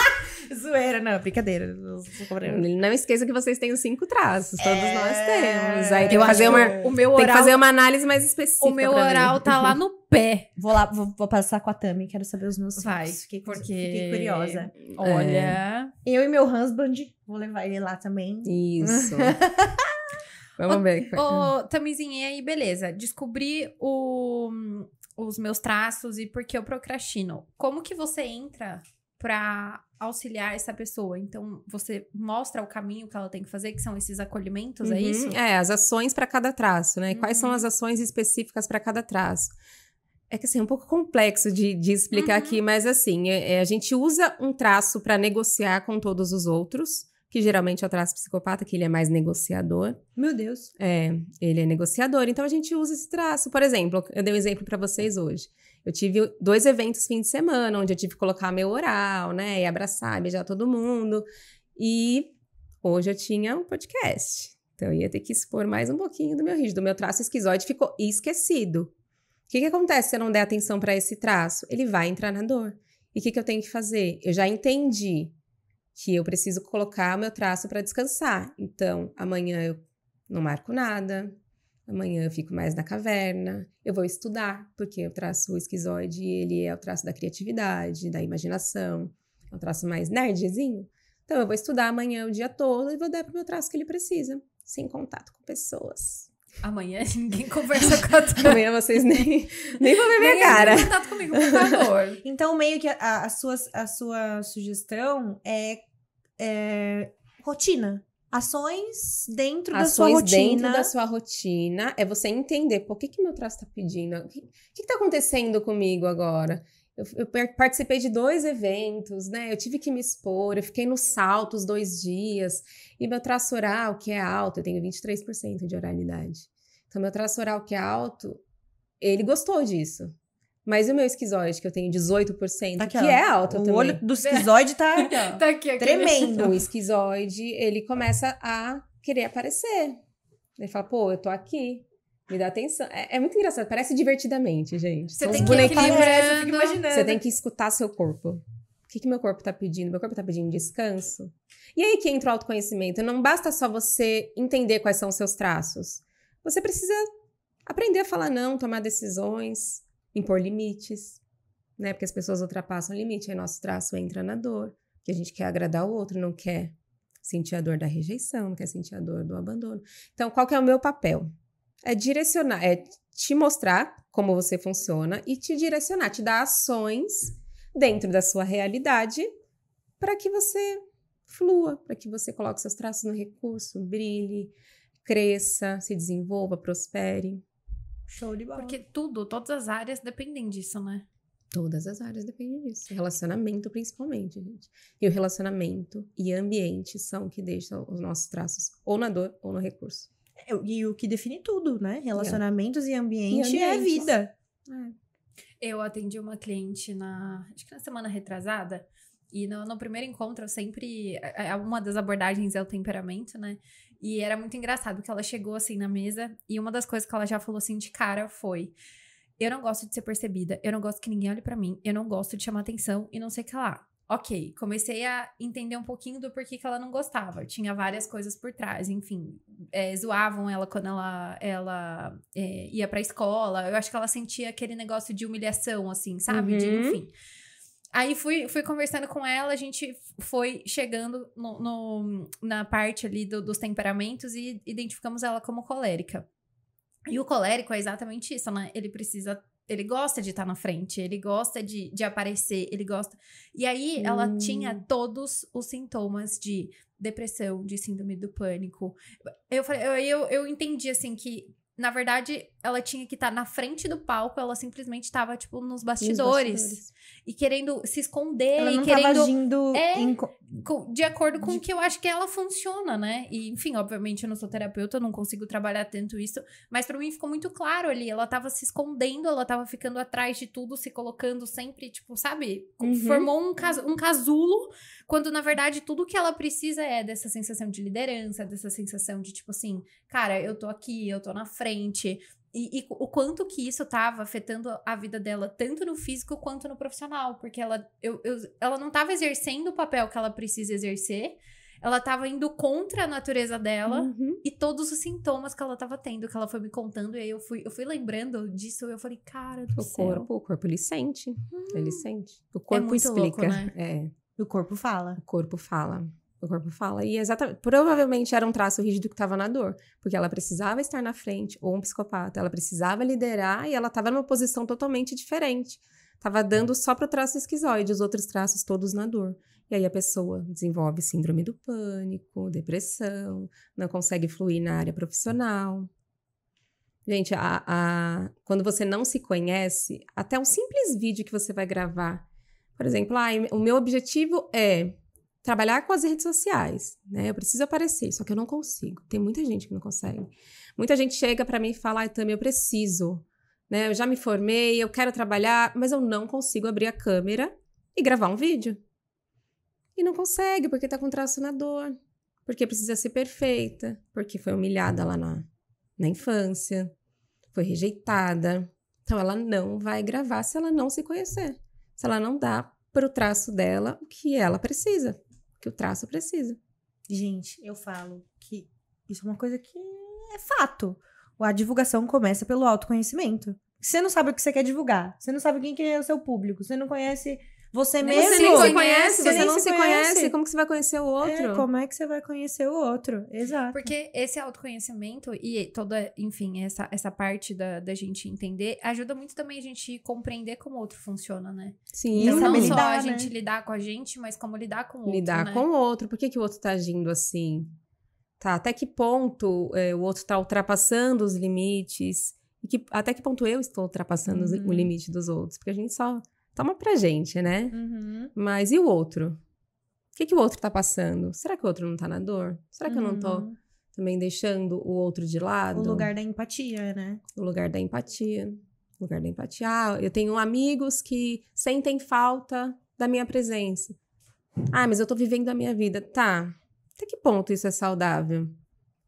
Zoeira, não, brincadeira. Não esqueça que vocês têm os 5 traços, todos nós temos. Aí tem Eu que fazer acho uma, que o meu tem que oral, fazer uma análise mais específica. o meu pra oral ver. tá lá no pé. Vou passar com a Tami, quero saber os meus Vai, filhos. porque- Fiquei curiosa. Olha. Eu e meu husband, vou levar ele lá também. Isso. Vamos ver. Ô, Tamizinha, e aí, beleza. Descobri os meus traços e por que eu procrastino. Como que você entra pra auxiliar essa pessoa? Então, você mostra o caminho que ela tem que fazer, que são esses acolhimentos, é isso? As ações para cada traço, né? Quais são as ações específicas para cada traço? É que assim, é um pouco complexo de explicar aqui, mas assim, a gente usa um traço para negociar com todos os outros, que geralmente é o traço psicopata, que ele é mais negociador. Meu Deus. Ele é negociador, então a gente usa esse traço. Por exemplo, eu dei um exemplo para vocês hoje. Eu tive 2 eventos fim de semana, onde eu tive que colocar meu oral, né, e abraçar, beijar todo mundo. E hoje eu tinha um podcast. Então eu ia ter que expor mais um pouquinho do meu rígido. Do meu traço esquizoide ficou esquecido. O que acontece se eu não der atenção para esse traço? Ele vai entrar na dor. E o que eu tenho que fazer? Eu já entendi que eu preciso colocar o meu traço para descansar. Então, amanhã eu não marco nada, amanhã eu fico mais na caverna, eu vou estudar, porque o traço esquizoide, ele é o traço da criatividade, da imaginação, é um traço mais nerdzinho. Então, eu vou estudar amanhã o dia todo e vou dar pro meu traço que ele precisa, sem contato com pessoas. Amanhã ninguém conversa com a tua... Amanhã vocês nem vão ver minha cara. Ninguém tem contato comigo, por favor. Então, meio que a sua sugestão é rotina. Ações dentro da sua rotina. Ações dentro da sua rotina é você entender, pô, o que meu traço tá pedindo? O que tá acontecendo comigo agora? Eu participei de 2 eventos, né? Eu tive que me expor, eu fiquei nos saltos 2 dias. E meu traço oral, que é alto, eu tenho 23% de oralidade. Então, meu traço oral, que é alto, ele gostou disso. Mas o meu esquizoide, que eu tenho 18%, tá aqui, que é alto também. O olho do esquizoide tá, Tá aqui, tremendo. O esquizoide, ele começa a querer aparecer. Ele fala, pô, eu tô aqui. Me dá atenção. É muito engraçado, parece divertidamente, gente. Você São tem os que bonequinhos. equilibrar, eu fico imaginando. Você tem que escutar seu corpo. O que meu corpo tá pedindo? Meu corpo tá pedindo descanso? E aí que entra o autoconhecimento. Não basta só você entender quais são os seus traços. Você precisa aprender a falar não, tomar decisões, impor limites, né? Porque as pessoas ultrapassam o limite, aí nosso traço entra na dor. Que a gente quer agradar o outro, não quer sentir a dor da rejeição, não quer sentir a dor do abandono. Então, qual que é o meu papel? É direcionar, é te mostrar como você funciona e te direcionar, te dar ações dentro da sua realidade para que você flua, para que você coloque seus traços no recurso, brilhe, cresça, se desenvolva, prospere. Show de bola. Porque todas as áreas dependem disso, né? Todas as áreas dependem disso. Relacionamento, principalmente, gente. E o relacionamento e ambiente são o que deixam os nossos traços ou na dor ou no recurso. E o que define tudo, né? Relacionamentos e ambiente é vida. Eu atendi uma cliente acho que na semana retrasada, e no primeiro encontro eu sempre... Uma das abordagens é o temperamento, né? E era muito engraçado que ela chegou assim na mesa, e uma das coisas que ela já falou assim de cara foi: eu não gosto de ser percebida, eu não gosto que ninguém olhe pra mim, eu não gosto de chamar atenção e não sei o que lá. Ok, comecei a entender um pouquinho do porquê que ela não gostava. Tinha várias coisas por trás, enfim. Zoavam ela quando ela ia pra escola. Eu acho que ela sentia aquele negócio de humilhação, assim, sabe? Enfim. Aí fui conversando com ela, a gente foi chegando na parte ali dos temperamentos e identificamos ela como colérica. E o colérico é exatamente isso, né? Ele gosta de estar na frente, ele gosta de aparecer, ele gosta... E aí, ela tinha todos os sintomas de depressão, de síndrome do pânico. Eu entendi, assim, que, na verdade, ela tinha que estar na frente do palco, ela simplesmente estava, tipo, nos bastidores. E querendo se esconder. Ela não querendo... tava agindo... de acordo com o que eu acho que ela funciona, né? E, enfim, obviamente eu não sou terapeuta, eu não consigo trabalhar tanto isso, mas pra mim ficou muito claro ali, ela tava se escondendo, ela tava ficando atrás de tudo, se colocando sempre, tipo, sabe? Formou um casulo, quando na verdade tudo que ela precisa é dessa sensação de liderança, dessa sensação de, tipo assim, cara, eu tô aqui, eu tô na frente... E o quanto que isso tava afetando a vida dela, tanto no físico quanto no profissional. Porque ela não tava exercendo o papel que ela precisa exercer. Ela tava indo contra a natureza dela. E todos os sintomas que ela tava tendo, que ela foi me contando. E aí eu fui lembrando disso. Eu falei, cara do céu. O corpo, ele sente. Ele sente. O corpo muito explica. Louco, né? O corpo fala. O corpo fala. O corpo fala. E exatamente, provavelmente era um traço rígido que estava na dor. Porque ela precisava estar na frente, ou um psicopata. Ela precisava liderar e ela estava numa posição totalmente diferente. Estava dando só para o traço esquizoide, os outros traços todos na dor. E aí a pessoa desenvolve síndrome do pânico, depressão, não consegue fluir na área profissional. Gente, quando você não se conhece, até um simples vídeo que você vai gravar. Por exemplo, o meu objetivo é trabalhar com as redes sociais, né? Eu preciso aparecer, só que eu não consigo. Tem muita gente que não consegue. Muita gente chega pra mim e fala, Tami, eu preciso, né? Eu já me formei, eu quero trabalhar, mas eu não consigo abrir a câmera e gravar um vídeo. E não consegue, porque tá com traço na dor, porque precisa ser perfeita, porque foi humilhada lá na infância, foi rejeitada. Então, ela não vai gravar se ela não se conhecer. Se ela não dá pro traço dela o que ela precisa, o que o traço precisa. Gente, eu falo que isso é uma coisa que é fato. A divulgação começa pelo autoconhecimento. Você não sabe o que você quer divulgar. Você não sabe quem que é o seu público. Você não conhece você mesmo. Você nem se conhece, Você você nem não se se conhece. Como que você vai conhecer o outro? Como é que você vai conhecer o outro? Exato. Porque esse autoconhecimento e toda, enfim, essa parte da gente entender ajuda muito também a gente compreender como o outro funciona, né? Sim, Então, não saber só lidar, a gente né? lidar com a gente, mas como lidar com o outro, lidar né? com o outro. Por que o outro tá agindo assim? Tá, até que ponto o outro tá ultrapassando os limites? E até que ponto eu estou ultrapassando o limite dos outros? Porque a gente só toma pra gente, né? Mas e o outro? O que o outro tá passando? Será que o outro não tá na dor? Será que eu não tô também deixando o outro de lado? O lugar da empatia, né? O lugar da empatia. O lugar da empatia. Ah, eu tenho amigos que sentem falta da minha presença. Ah, mas eu tô vivendo a minha vida. Tá. Até que ponto isso é saudável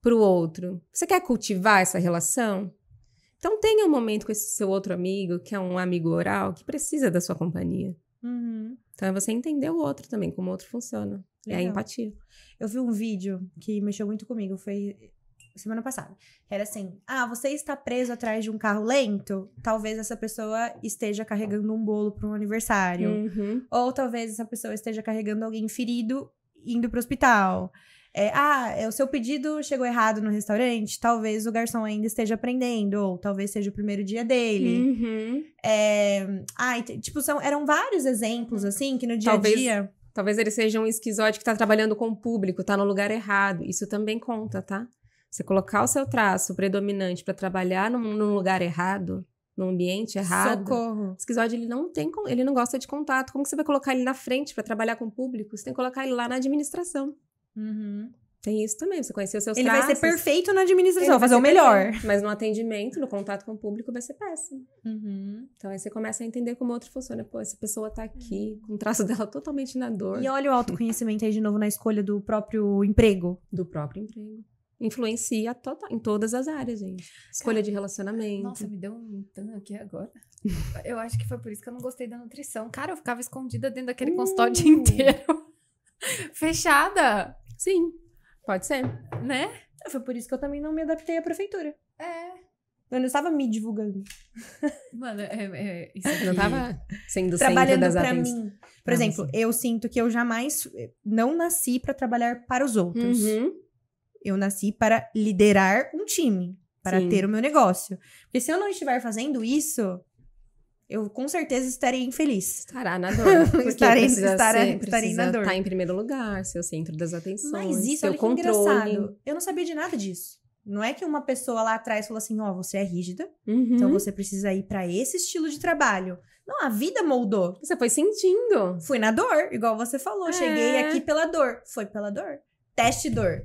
pro outro? Você quer cultivar essa relação? Então tenha um momento com esse seu outro amigo, que é um amigo oral, que precisa da sua companhia. Então é você entender o outro também, como o outro funciona. É a Legal. empatia. Eu vi um vídeo que mexeu muito comigo, foi semana passada. Era assim, você está preso atrás de um carro lento? Talvez essa pessoa esteja carregando um bolo para um aniversário. Ou talvez essa pessoa esteja carregando alguém ferido indo pro hospital. O seu pedido chegou errado no restaurante, talvez o garçom ainda esteja aprendendo, ou talvez seja o primeiro dia dele. Eram vários exemplos, assim, que no dia a dia... Talvez ele seja um esquizoide que tá trabalhando com o público, tá no lugar errado. Isso também conta, tá? Você colocar o seu traço predominante pra trabalhar num lugar errado, num ambiente errado. Socorro. O esquizoide, ele não gosta de contato. Como que você vai colocar ele na frente pra trabalhar com o público? Você tem que colocar ele lá na administração. Tem isso também, você conhecer os seus Ele traços. vai ser perfeito na administração, Ele vai fazer o ser melhor. perfeito, mas no atendimento, no contato com o público, vai ser péssimo. Então aí você começa a entender como o outro funciona. Pô, essa pessoa tá aqui, com o traço dela totalmente na dor. E olha o autoconhecimento aí de novo na escolha do próprio emprego. Do próprio emprego. Influencia em todas as áreas, gente. Escolha de relacionamento. Nossa, me deu um tan aqui agora. Eu acho que foi por isso que eu não gostei da nutrição. Cara, eu ficava escondida dentro daquele consultório o dia inteiro. Fechada. Sim, pode ser. Né? Foi por isso que eu também não me adaptei à prefeitura. Eu não estava me divulgando. Mano, isso aqui... Não tava sendo Trabalhando centro das pra atenções. mim. Por exemplo, eu sinto que eu jamais... Não nasci pra trabalhar para os outros. Eu nasci para liderar um time. Para ter o meu negócio. Porque se eu não estiver fazendo isso... Eu com certeza estarei infeliz. Estará na dor. Porque estarei precisa na dor. estar em primeiro lugar, ser o centro das atenções, Mas isso, seu olha que controle. engraçado. Eu não sabia de nada disso. Não é que uma pessoa lá atrás falou assim, você é rígida, então você precisa ir pra esse estilo de trabalho. Não, a vida moldou. Você foi sentindo. Fui na dor, igual você falou. Cheguei aqui pela dor. Foi pela dor. Teste dor.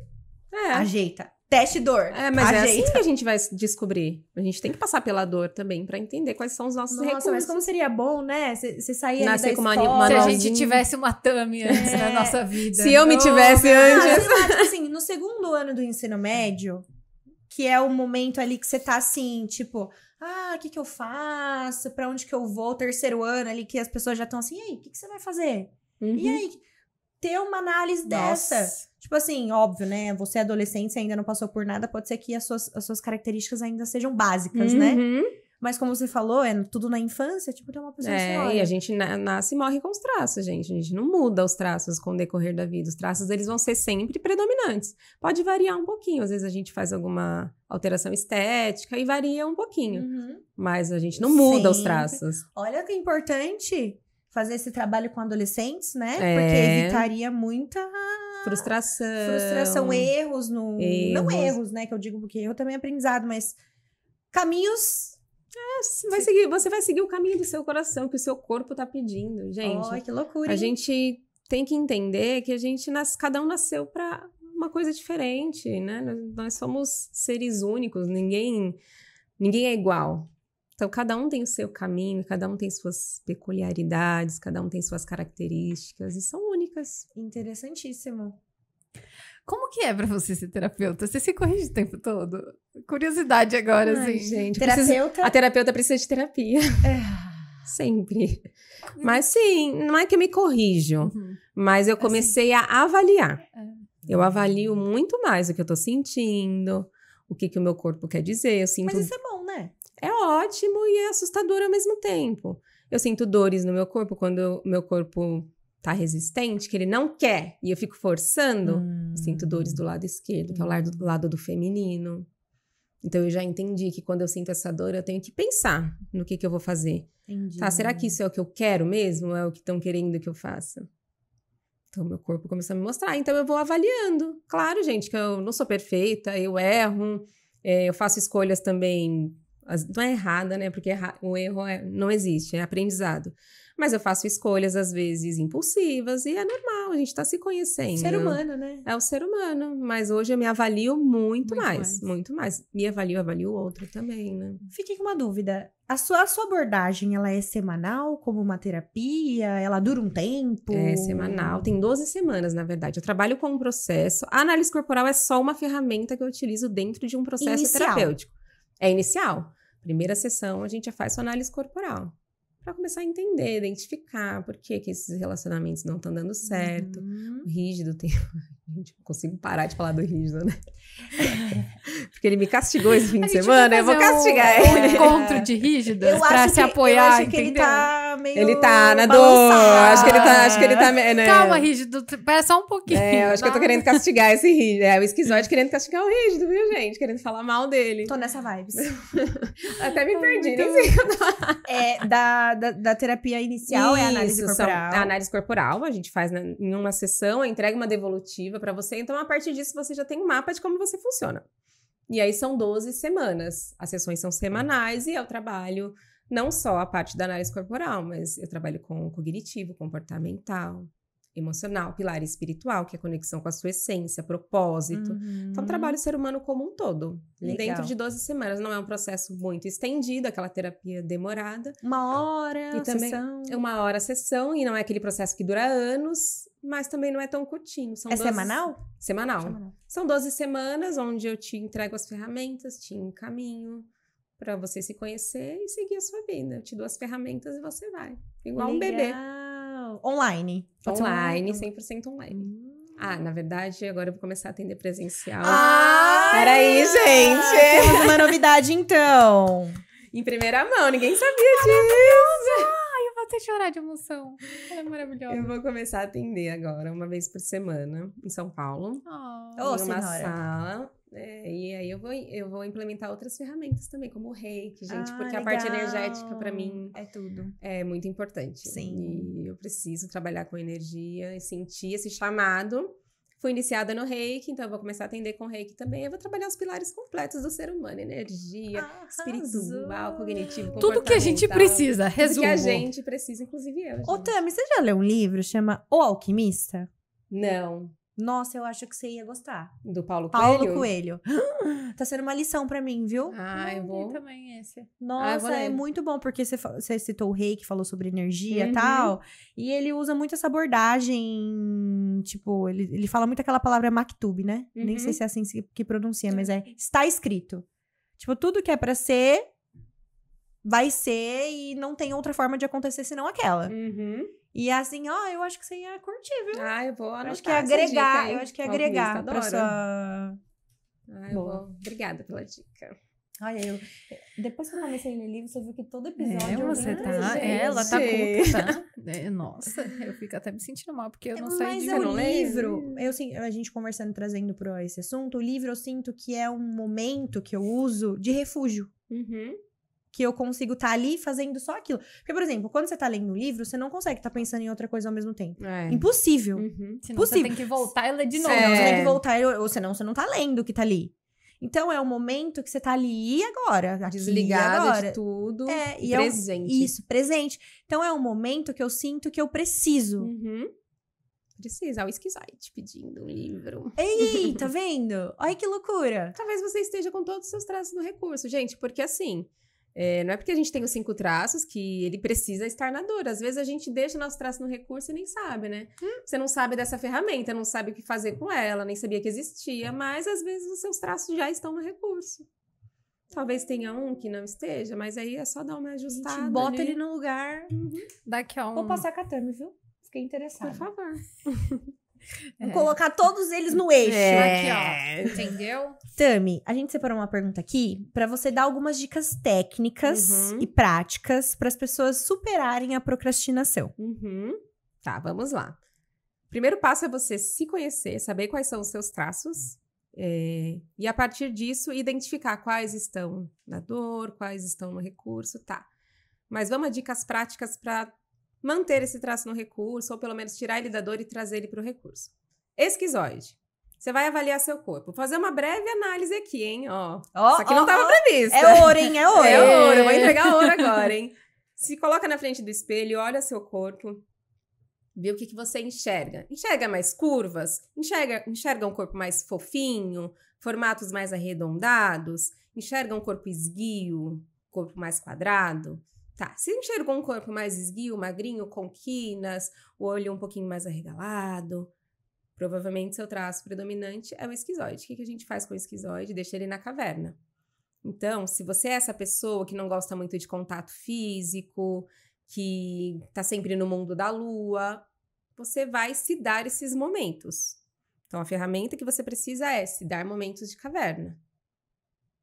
Ajeita. Teste dor. Mas ajeita. é assim que a gente vai descobrir. A gente tem que passar pela dor também pra entender quais são os nossos recursos. Mas como seria bom, né? Você sair ali Nascer da com uma escola. Se a nozinha. gente tivesse uma Tami antes na nossa vida. Se eu me tivesse antes. Sei lá, tipo assim, no segundo ano do ensino médio, que é o momento ali que você tá assim, tipo... o que eu faço? Pra onde que eu vou? Terceiro ano ali, que as pessoas já estão assim, e aí, o que você vai fazer? E aí, ter uma análise dessa. Tipo assim, óbvio, né? Você é adolescente, você ainda não passou por nada, pode ser que as suas características ainda sejam básicas, né? Mas como você falou, é tudo na infância, tipo, tem uma pessoa assim, olha... E a gente nasce e morre com os traços, gente. A gente não muda os traços com o decorrer da vida. Os traços, eles vão ser sempre predominantes. Pode variar um pouquinho. Às vezes a gente faz alguma alteração estética e varia um pouquinho. Mas a gente não muda os traços. Olha que importante fazer esse trabalho com adolescentes, né? Porque evitaria muita... Frustração, erros no... Não erros, né? Que eu digo porque erro também é aprendizado, mas caminhos... Você vai seguir o caminho do seu coração, que o seu corpo tá pedindo, gente. Ai, que loucura, A hein? gente tem que entender que cada um nasceu para uma coisa diferente, né? Nós somos seres únicos, ninguém é igual. Então, cada um tem o seu caminho, cada um tem suas peculiaridades, cada um tem suas características e são únicas. Interessantíssimo. Como que é pra você ser terapeuta? Você se corrige o tempo todo? Curiosidade agora, Ai, assim. gente, Terapeuta? a terapeuta precisa de terapia. Sempre. Mas sim, não é que eu me corrijo, mas eu comecei a avaliar. Eu avalio muito mais o que eu tô sentindo, o que o meu corpo quer dizer. Eu sinto... Mas isso é bom, né? É ótimo e é assustador ao mesmo tempo. Eu sinto dores no meu corpo quando o meu corpo tá resistente, que ele não quer, e eu fico forçando. Eu sinto dores do lado esquerdo, que é o lado do feminino. Então, eu já entendi que quando eu sinto essa dor, eu tenho que pensar no que eu vou fazer. Entendi. Tá, será que isso é o que eu quero mesmo? Ou é o que estão querendo que eu faça? Então, meu corpo começou a me mostrar. Então, eu vou avaliando. Claro, gente, que eu não sou perfeita, eu erro. Eu faço escolhas também... Não é errada, né? Porque o erro não existe, é aprendizado. Mas eu faço escolhas, às vezes, impulsivas. E é normal, a gente tá se conhecendo. Ser humano, né? É o ser humano. Mas hoje eu me avalio muito mais. Me avalio o outro também, né? Fiquei com uma dúvida. A sua abordagem, ela é semanal, como uma terapia? Ela dura um tempo? É semanal. Tem 12 semanas, na verdade. Eu trabalho com um processo. A análise corporal é só uma ferramenta que eu utilizo dentro de um processo terapêutico. É inicial. Primeira sessão, a gente já faz sua análise corporal. Para começar a entender, identificar por que esses relacionamentos não estão dando certo. O rígido tem... Gente, não consigo parar de falar do rígido, né? Porque ele me castigou esse fim de semana, eu vou castigar ele. Um encontro de rígidas pra se apoiar, eu acho que entendeu? ele tá meio Ele tá na dor, acho que ele tá... Né? Calma, rígido, espera só um pouquinho. Eu acho que eu tô querendo castigar esse rígido. O esquizoide querendo castigar o rígido, viu, gente? Querendo falar mal dele. Tô nessa vibes. Até me perdi, nem sei. Da terapia inicial é a análise corporal. A análise corporal, a gente faz em uma sessão, entrega uma devolutiva pra você. Então, a partir disso, você já tem um mapa de como você funciona. E aí, são 12 semanas. As sessões são semanais e eu trabalho não só a parte da análise corporal, mas eu trabalho com cognitivo, comportamental, emocional, pilar espiritual, que é a conexão com a sua essência, propósito. Então, trabalho o ser humano como um todo. Legal. Dentro de 12 semanas. Não é um processo muito estendido, aquela terapia demorada. Uma hora, E também sessão. é uma hora a sessão, e não é aquele processo que dura anos, mas também não é tão curtinho. São 12... semanal? Semanal. São 12 semanas onde eu te entrego as ferramentas, te encaminho para você se conhecer e seguir a sua vida. Eu te dou as ferramentas e você vai. Igual um bebê. Online. Online, 100% online. Na verdade, agora eu vou começar a atender presencial. Peraí, gente! Temos uma novidade, então. Em primeira mão, ninguém sabia disso. Eu vou até chorar de emoção. Ela é maravilhosa. Eu vou começar a atender agora, uma vez por semana, em São Paulo. Em uma sala. E aí eu vou implementar outras ferramentas também, como o reiki, gente, porque legal. a parte energética, pra mim, é tudo. É muito importante. Sim. E eu preciso trabalhar com energia e sentir esse chamado. Fui iniciada no reiki, então eu vou começar a atender com reiki também. Eu vou trabalhar os pilares completos do ser humano: energia, espiritual, cognitivo, comportamental. Tudo que a gente precisa, resumo. Tudo que a gente precisa, inclusive eu. Ô, Tami, você já leu um livro chama O Alquimista? Não. Nossa, eu acho que você ia gostar. Do Paulo Coelho? Paulo Coelho. Tá sendo uma lição pra mim, viu? Eu vou. também esse. Nossa, é muito bom, porque você citou o reiki, falou sobre energia e tal. E ele usa muito essa abordagem, tipo, ele fala muito aquela palavra maktub, né? Nem sei se é assim que pronuncia, mas está escrito. Tipo, tudo que é pra ser, vai ser e não tem outra forma de acontecer senão aquela. E assim, eu acho que você ia curtir, viu? Eu vou anotar. Acho que é agregar, eu acho que é agregar pra pra sua... Obrigada pela dica. Olha, depois que eu comecei a ler livro, você viu que todo episódio... Você tá... ela tá culta, tá? Nossa, eu fico até me sentindo mal, porque eu não saí de... Mas o livro, a gente conversando, trazendo pra esse assunto, o livro eu sinto que é um momento que eu uso de refúgio. Que eu consigo estar ali fazendo só aquilo. Porque, por exemplo, quando você tá lendo um livro, você não consegue estar pensando em outra coisa ao mesmo tempo. Impossível. Senão você tem que voltar e ler de novo. Senão você tem que voltar, ou senão você não tá lendo o que tá ali. Então, é o momento que você tá ali e agora. Aqui, Desligado agora. de tudo. E presente. Isso, presente. Então, é um momento que eu sinto que eu preciso. Precisa, o esquizoide pedindo um livro. Ei, tá vendo? Olha que loucura. Talvez você esteja com todos os seus traços no recurso, gente, porque assim, não é porque a gente tem os 5 traços que ele precisa estar na dor. Às vezes a gente deixa nosso traço no recurso e nem sabe, né? Você não sabe dessa ferramenta, não sabe o que fazer com ela, nem sabia que existia, mas às vezes os seus traços já estão no recurso. Talvez tenha um que não esteja, mas aí é só dar uma A ajustada. gente bota ali. ele no lugar. Daqui a um... Vou passar com a Tami, viu? Fiquei Por interessada. favor. Vou colocar todos eles no eixo. Aqui, ó. Entendeu? Tami, a gente separou uma pergunta aqui pra você dar algumas dicas técnicas Uhum. e práticas para as pessoas superarem a procrastinação. Tá, vamos lá. Primeiro passo é você se conhecer, saber quais são os seus traços. E a partir disso, identificar quais estão na dor, quais estão no recurso, tá. Mas vamos a dicas práticas para manter esse traço no recurso, ou pelo menos tirar ele da dor e trazer ele para o recurso. Esquizoide. Você vai avaliar seu corpo. Vou fazer uma breve análise aqui, hein? Ó, isso aqui não estava previsto. É ouro, hein? É ouro. É ouro, eu vou entregar ouro agora, hein? Se coloca na frente do espelho, olha seu corpo, vê o que você enxerga. Enxerga mais curvas? Enxerga um corpo mais fofinho? Formatos mais arredondados? Enxerga um corpo esguio? Corpo mais quadrado? Tá, se enxergou um corpo mais esguio, magrinho, com quinas, o olho um pouquinho mais arregalado, provavelmente seu traço predominante é o esquizoide. O que a gente faz com o esquizoide? Deixa ele na caverna. Então, se você é essa pessoa que não gosta muito de contato físico, que tá sempre no mundo da lua, você vai se dar esses momentos. Então, a ferramenta que você precisa é se dar momentos de caverna.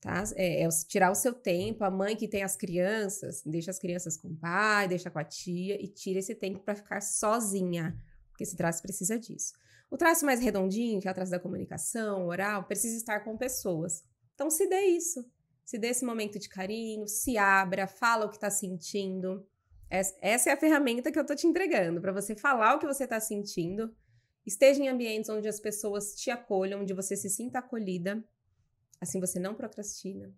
Tá? Tirar o seu tempo. A mãe que tem as crianças, deixa as crianças com o pai, deixa com a tia e tira esse tempo para ficar sozinha, porque esse traço precisa disso. O traço mais redondinho, que é o traço da comunicação, oral, precisa estar com pessoas. Então, se dê isso. Se dê esse momento de carinho, se abra, fala o que está sentindo. Essa é a ferramenta que eu tô te entregando, para você falar o que você está sentindo. Esteja em ambientes onde as pessoas te acolham, onde você se sinta acolhida. Assim você não procrastina.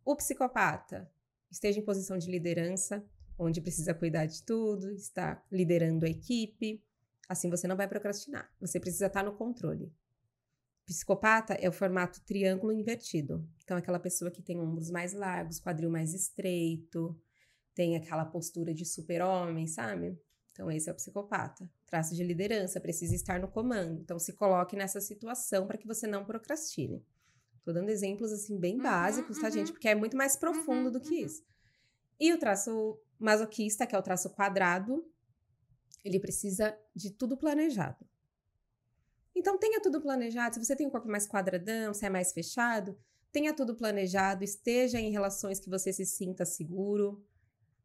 O psicopata esteja em posição de liderança, onde precisa cuidar de tudo, está liderando a equipe. Assim você não vai procrastinar. Você precisa estar no controle. Psicopata é o formato triângulo invertido. Então, aquela pessoa que tem ombros mais largos, quadril mais estreito, tem aquela postura de super-homem, sabe? Então, esse é o psicopata. Traço de liderança, precisa estar no comando. Então, se coloque nessa situação para que você não procrastine. Tô dando exemplos, assim, bem básicos, tá, gente? Porque é muito mais profundo do que isso. E o traço masoquista, que é o traço quadrado, ele precisa de tudo planejado. Então, tenha tudo planejado. Se você tem um corpo mais quadradão, se é mais fechado, tenha tudo planejado, esteja em relações que você se sinta seguro.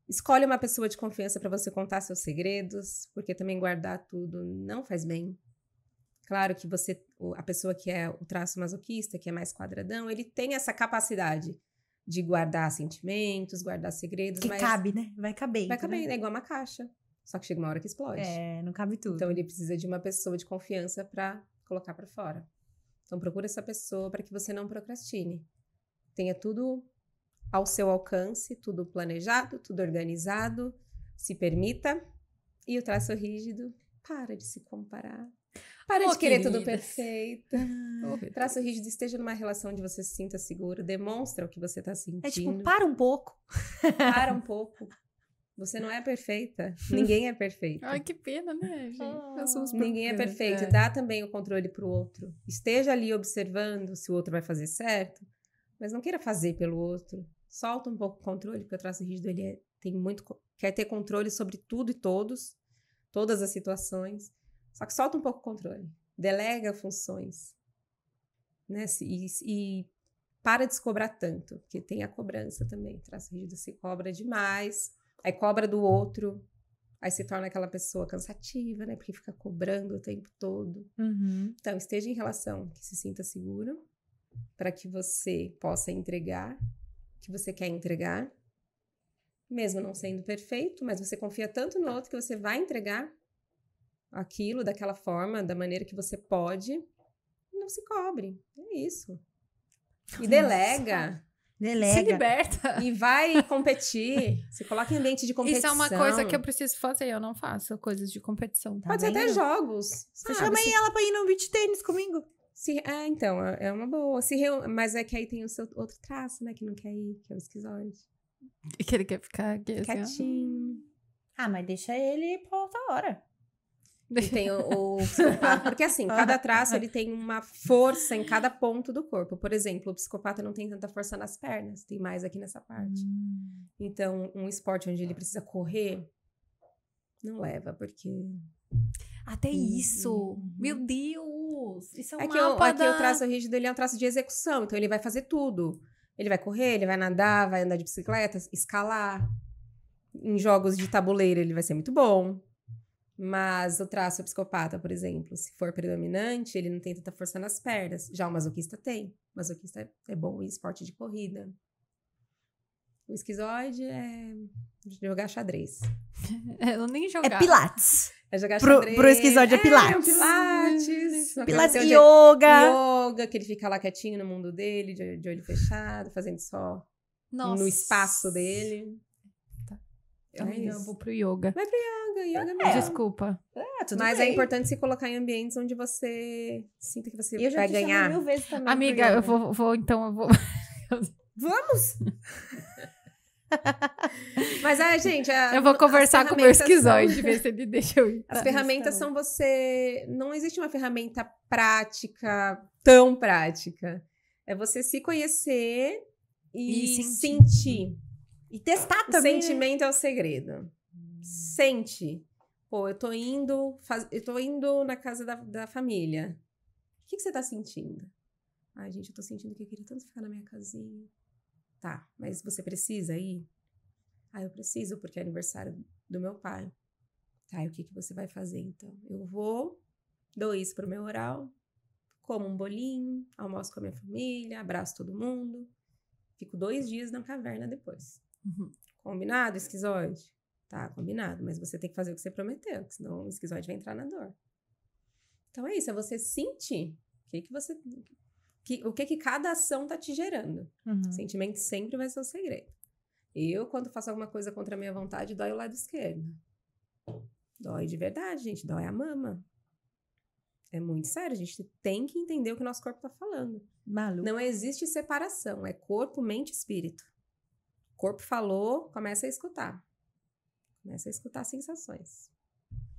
Escolhe uma pessoa de confiança para você contar seus segredos, porque também guardar tudo não faz bem. Claro que a pessoa que é o traço masoquista, que é mais quadradão, ele tem essa capacidade de guardar sentimentos, guardar segredos. Que mas cabe, né? Vai caber. vai caber, é igual uma caixa. Só que chega uma hora que explode. Não cabe tudo. Então, ele precisa de uma pessoa de confiança para colocar para fora. Então, procura essa pessoa para que você não procrastine. Tenha tudo ao seu alcance, tudo planejado, tudo organizado. Se permita. E o traço rígido, para de se comparar. Para de querer tudo perfeito. O traço rígido, esteja numa relação onde você se sinta seguro. Demonstra o que você está sentindo. É tipo, para um pouco. Para um pouco. Você não é perfeita. Ninguém é perfeito. Ai, que pena, né, gente? Nós somos Ninguém é perfeito. Dá também o controle pro outro. Esteja ali observando se o outro vai fazer certo, mas não queira fazer pelo outro. Solta um pouco o controle, porque o traço rígido ele quer ter controle sobre tudo e todos, todas as situações. Só que solta um pouco o controle. Delega funções. Né? E para de se cobrar tanto, porque tem a cobrança também. O traço rígido se cobra demais. Aí cobra do outro, aí se torna aquela pessoa cansativa, né? Porque fica cobrando o tempo todo. Então, esteja em relação que se sinta seguro, para que você possa entregar o que você quer entregar, mesmo não sendo perfeito, mas você confia tanto no outro que você vai entregar aquilo daquela forma, da maneira que você pode, e não se cobre. É isso. E delega. Delega. Se liberta. E vai competir. Se coloca em ambiente de competição. Isso é uma coisa que eu preciso fazer, eu não faço coisas de competição. Tá Pode ser até vendo? jogos. Você sabe? chama aí ela pra ir no beach tênis comigo. Então, é uma boa. Mas é que aí tem o seu outro traço, né? Que não quer ir, que é o esquizoide. E que ele quer ficar aqui, assim, ó. Quietinho. Ah, mas deixa ele pra outra hora. E tem o psicopata. Porque assim, cada traço ele tem uma força em cada ponto do corpo. Por exemplo, o psicopata não tem tanta força nas pernas, tem mais aqui nessa parte. Então, um esporte onde ele precisa correr, não leva, porque... Até isso! Meu Deus! Isso é um Aqui, mapa aqui o traço rígido ele é um traço de execução, então ele vai fazer tudo. Ele vai correr, ele vai nadar, vai andar de bicicleta, escalar. Em jogos de tabuleiro ele vai ser muito bom. Mas o traço psicopata, por exemplo, se for predominante, ele não tem tanta força nas pernas. Já o masoquista tem. O masoquista é bom em esporte de corrida. O esquizoide é jogar xadrez. Eu nem jogava. É pilates. É jogar Pro xadrez. esquizoide é pilates. Pilates. Pilates, Yoga. yoga. Que ele fica lá quietinho no mundo dele, de olho fechado, fazendo só Nossa. no espaço dele. Amiga, eu vou pro yoga. Yoga mesmo. Desculpa. Tudo Mas bem. é importante se colocar em ambientes onde você sinta que você Eu já vai te chamei ganhar. 1000 vezes também. Amiga, pro eu yoga. vou então, eu vou... Vamos? Mas, gente... Eu vou conversar com o meu esquizoide, são- ver se ele deixa eu ir. As ferramentas são você... Não existe uma ferramenta prática, tão prática. É você se conhecer e E sentir. E testar O também, né? sentimento é o segredo. Sente. Pô, eu tô indo na casa da família. O que você tá sentindo? Ai, gente, eu tô sentindo que eu queria tanto ficar na minha casinha. Tá, mas você precisa ir? Ah, eu preciso porque é aniversário do meu pai. Tá, e o que você vai fazer então? Eu vou, dou isso pro meu oral, como um bolinho, almoço com a minha família, abraço todo mundo. Fico 2 dias na caverna depois. Uhum. Combinado, esquizoide? Tá, combinado. Mas você tem que fazer o que você prometeu, senão o esquizoide vai entrar na dor. Então é isso, é você sentir o que cada ação tá te gerando. Uhum. O sentimento sempre vai ser o segredo. Eu, quando faço alguma coisa contra a minha vontade, dói o lado esquerdo. Dói de verdade, gente. Dói a mama. É muito sério. A gente tem que entender o que o nosso corpo tá falando. Maluco. Não existe separação. É corpo, mente e espírito. O corpo falou, começa a escutar. Começa a escutar sensações.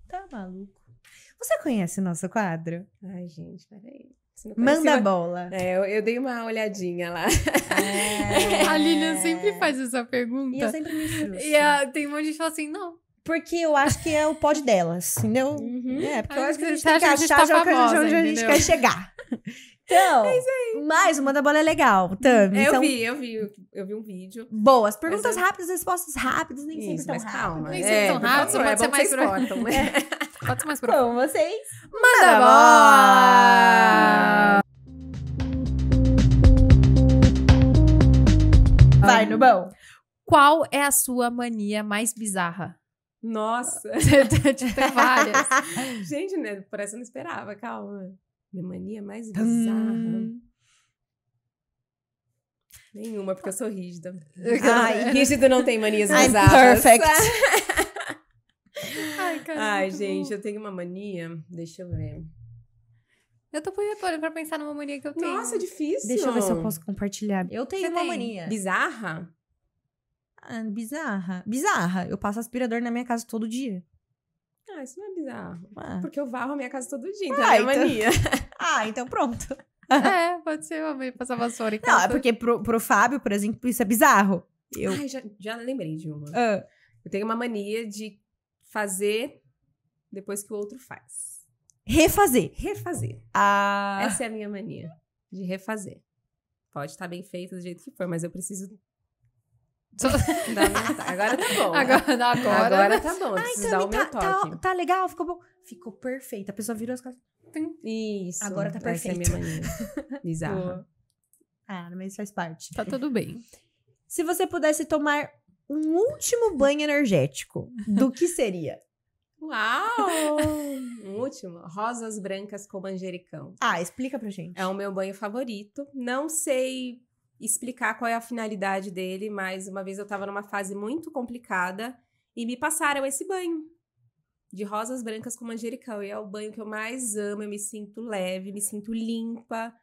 Tá maluco. Você conhece o nosso quadro? Ai, gente, peraí. Se não Manda conhecia- bola. Eu dei uma olhadinha lá. A Lilian sempre faz essa pergunta. E eu sempre me frustro. Tem um monte de gente que fala assim, não. Porque eu acho que é o pod delas, entendeu? Uhum. É, porque eu Ai, acho que a gente você tem que acha que a gente achar tá já famosa, onde a gente entendeu? quer chegar. Então, mas o Manda Bola é legal, Tami. Eu São vi um vídeo. boas. Perguntas Mas rápidas, respostas rápidas, nem sempre Isso, tão mas rápidas. calma. Nem sempre tão por rápido, favor, pode ser bom que mais vocês pro- cortam, né? Pode ser mais profundo. Com vocês, Manda bola! vai no bom. Qual é a sua mania mais bizarra? Nossa. Tem várias. Gente, né? Parece que eu não esperava. Calma. Minha mania mais bizarra. Nenhuma, porque eu sou rígida. Ai, Rígido não tem manias I'm bizarras. perfect. Ai, cara, Ai, muito gente, bom. eu tenho uma mania. Deixa eu ver. Eu tô parando pra pensar numa mania que eu tenho. Nossa, difícil. Deixa eu ver se eu posso compartilhar. Eu tenho Você uma tem? mania. Bizarra? Ah, bizarra. Bizarra. Eu passo aspirador na minha casa todo dia. Ah, isso não é bizarro. Ah, Porque eu varro a minha casa todo dia, então Ah, é minha então- mania. então pronto. É, pode ser uma mania passar vassoura em Não, casa. é porque pro Fábio, por exemplo, isso é bizarro. Eu... Ai, já lembrei de uma. Ah, Eu tenho uma mania de fazer depois que o outro faz. refazer. Refazer. Ah, Essa é a minha mania. De refazer. Pode estar bem feito do jeito que for, mas eu preciso Só- dar minha... Agora tá bom. Agora. tá bom. Eu preciso dar o meu toque. tá legal, ficou bom. Ficou perfeito. A pessoa virou as costas. Isso. Agora tá Essa é a perfeito. minha mania. Bizarra. Boa. Ah, mas faz parte. Tá tudo bem. Se você pudesse tomar um último banho energético, do que seria? Uau! Um último. Rosas brancas com manjericão. Ah, explica pra gente. É o meu banho favorito. Não sei explicar qual é a finalidade dele, mas uma vez eu tava numa fase muito complicada e me passaram esse banho de rosas brancas com manjericão. E é o banho que eu mais amo, eu me sinto leve, me sinto limpa,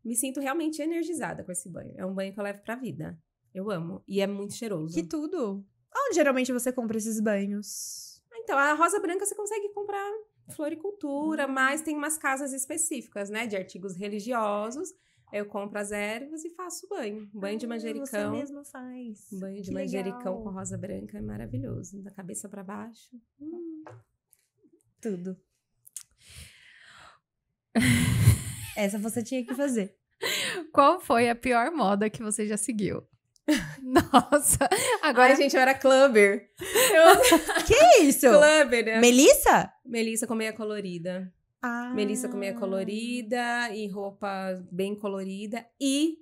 me sinto realmente energizada com esse banho. É um banho que eu levo pra vida. Eu amo. E é muito cheiroso. Que tudo. Onde geralmente você compra esses banhos? Então, a rosa branca você consegue comprar floricultura, mas tem umas casas específicas, né? De artigos religiosos. Aí eu compro as ervas e faço banho. Banho de manjericão. Você mesmo faz. Banho de Que manjericão legal. com rosa branca é maravilhoso. Da cabeça pra baixo. Tudo. Essa você tinha que fazer. Qual foi a pior moda que você já seguiu? Nossa, agora Agora, gente, eu era clubber. Que isso? Clubber, né? Melissa? Melissa com meia colorida. Ah. Melissa com meia colorida e roupa bem colorida. E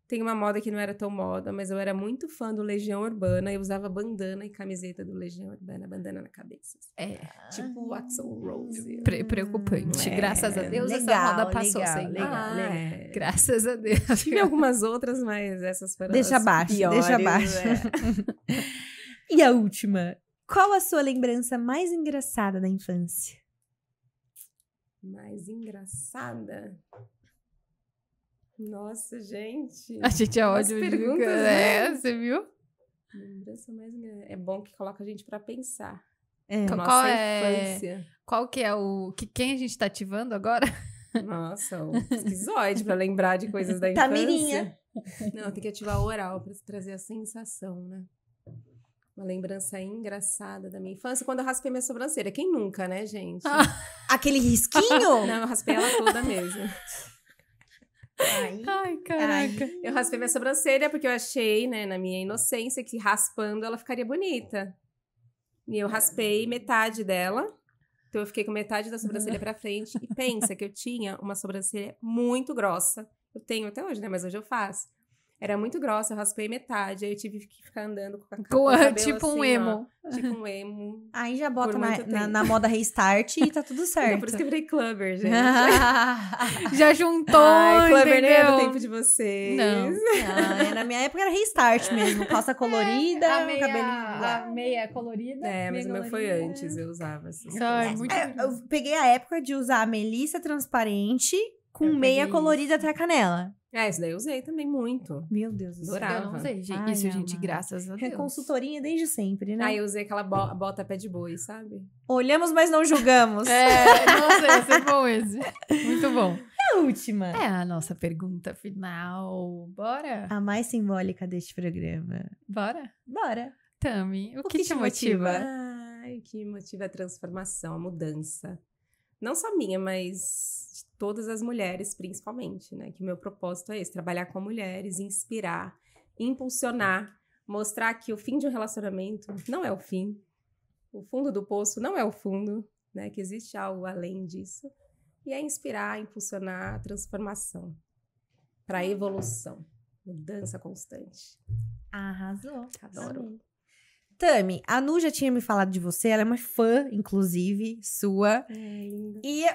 tem uma moda que não era tão moda, mas eu era muito fã do Legião Urbana. Eu usava bandana e camiseta do Legião Urbana, bandana na cabeça. Tipo o Axl Rose. Preocupante. É, Graças a Deus essa legal, moda passou legal, sem legal. nada. Graças a Deus. Tive algumas outras, mas essas foram Deixa as abaixo, piores, deixa abaixo. é. E a última? Qual a sua lembrança mais engraçada da infância? Mais engraçada? Nossa, gente. A gente é As ódio de perguntas, né? você viu? Lembrança mais engraçada. É bom que coloca a gente pra pensar. É. Qual Nossa é- infância. Qual que é o... Quem a gente tá ativando agora? Nossa, o esquizoide pra lembrar de coisas da infância. Tamirinha. Não, tem que ativar o oral pra trazer a sensação, né? Uma lembrança engraçada da minha infância, quando eu raspei minha sobrancelha. Quem nunca, né, gente? Aquele risquinho? Não, eu raspei ela toda mesmo. Ai. Ai, caraca. Eu raspei minha sobrancelha porque eu achei, né, na minha inocência, que raspando ela ficaria bonita. E eu raspei metade dela. Então eu fiquei com metade da sobrancelha pra frente. E pensa que eu tinha uma sobrancelha muito grossa. Eu tenho até hoje, né? Mas hoje eu faço. Era muito grossa, eu raspei metade. Aí eu tive que ficar andando com o cabelo Tipo um assim, emo. ó, tipo um emo. Aí já bota Por muito tempo. na moda restart e tá tudo Então, certo. por isso que eu virei clubber, gente. Já juntou, Ai, clubber nem é do entendeu? tempo de vocês. Não. Na minha época era restart mesmo. Calça colorida, A cabelinho. a meia colorida. É, mas o meia meu foi colorida. antes, eu usava essas Ai, coisas. muito Eu peguei a época de usar a Melissa transparente com Eu meia peguei colorida isso. até a canela. É, isso daí eu usei também muito. Meu Deus do céu. Adorava. Eu não usei, gente. Ai, Isso, gente, amada. graças a Deus. Consultorinha desde sempre, né? Aí eu usei aquela bota pé de boi, sabe? Olhamos, mas não julgamos. Nossa, ia ser bom esse. Muito bom. A última. É a nossa pergunta final. Bora? A mais simbólica deste programa. Bora? Bora. Tami, o que te motiva? Ai, o que me motiva é a transformação, a mudança. Não só minha, mas de todas as mulheres, principalmente, né? Que o meu propósito é esse, trabalhar com mulheres, inspirar, impulsionar, mostrar que o fim de um relacionamento não é o fim. O fundo do poço não é o fundo, né? Que existe algo além disso. E é inspirar, impulsionar a transformação para a evolução, mudança constante. Arrasou. Adoro. Amei. Tami, a Nu já tinha me falado de você, ela é uma fã, inclusive, sua. É lindo. E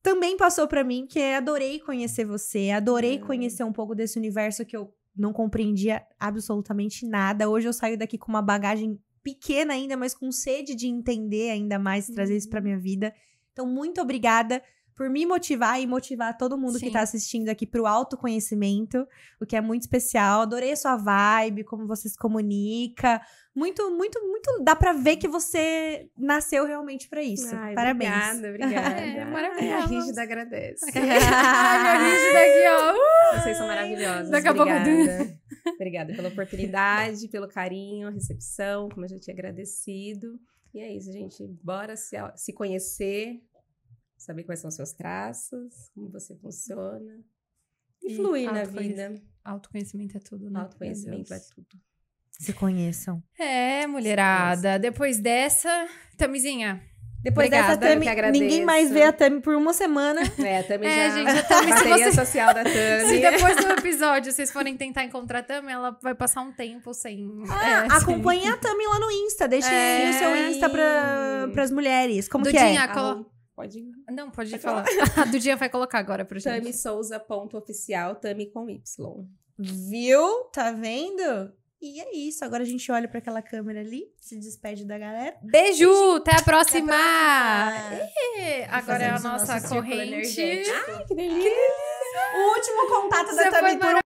também passou pra mim que adorei conhecer você, adorei conhecer um pouco desse universo que eu não compreendia absolutamente nada. Hoje eu saio daqui com uma bagagem pequena ainda, mas com sede de entender ainda mais e trazer isso pra minha vida. Então, muito obrigada por me motivar e motivar todo mundo que Sim. tá assistindo aqui pro autoconhecimento, o que é muito especial. Adorei a sua vibe, como você se comunica. Muito, muito, muito. Dá pra ver que você nasceu realmente pra isso. Ai, Parabéns. Obrigada. É, maravilhoso. Ai, a Rígida agradece. Ai, minha rígida aqui, ó. Vocês são maravilhosos. Daqui a pouco- Obrigada. Obrigada pela oportunidade, pelo carinho, recepção, como eu já tinha agradecido. E é isso, gente. Bora se conhecer, saber quais são os seus traços, como você funciona. E E fluir na autoconhecimento. vida. Autoconhecimento é tudo, né? Autoconhecimento Meu é Deus. tudo. Se conheçam. É, mulherada. Depois dessa, Tamizinha. Depois Obrigada, dessa, Tami, eu que agradeço. ninguém mais vê a Tami por uma semana. É, também É, já. gente, a Tami, se bateria você- social da Se Tami. depois do episódio vocês forem tentar encontrar a Tami, ela vai passar um tempo sem. Acompanhe a Tami lá no Insta. Deixe É. o seu Insta pras mulheres. Como que Dudinha, é? Pode ir. Não, pode Pode falar. A Dudinha vai colocar agora pra gente. TamiSouza.oficial, Tami com Y. Viu? Tá vendo? E é isso. Agora a gente olha pra aquela câmera ali, se despede da galera. Beijo! Até a próxima! Próxima. Agora é a Fazemos o nosso nosso círculo corrente. energético. Ai, que delícia! O último contato Você da foi Tami por um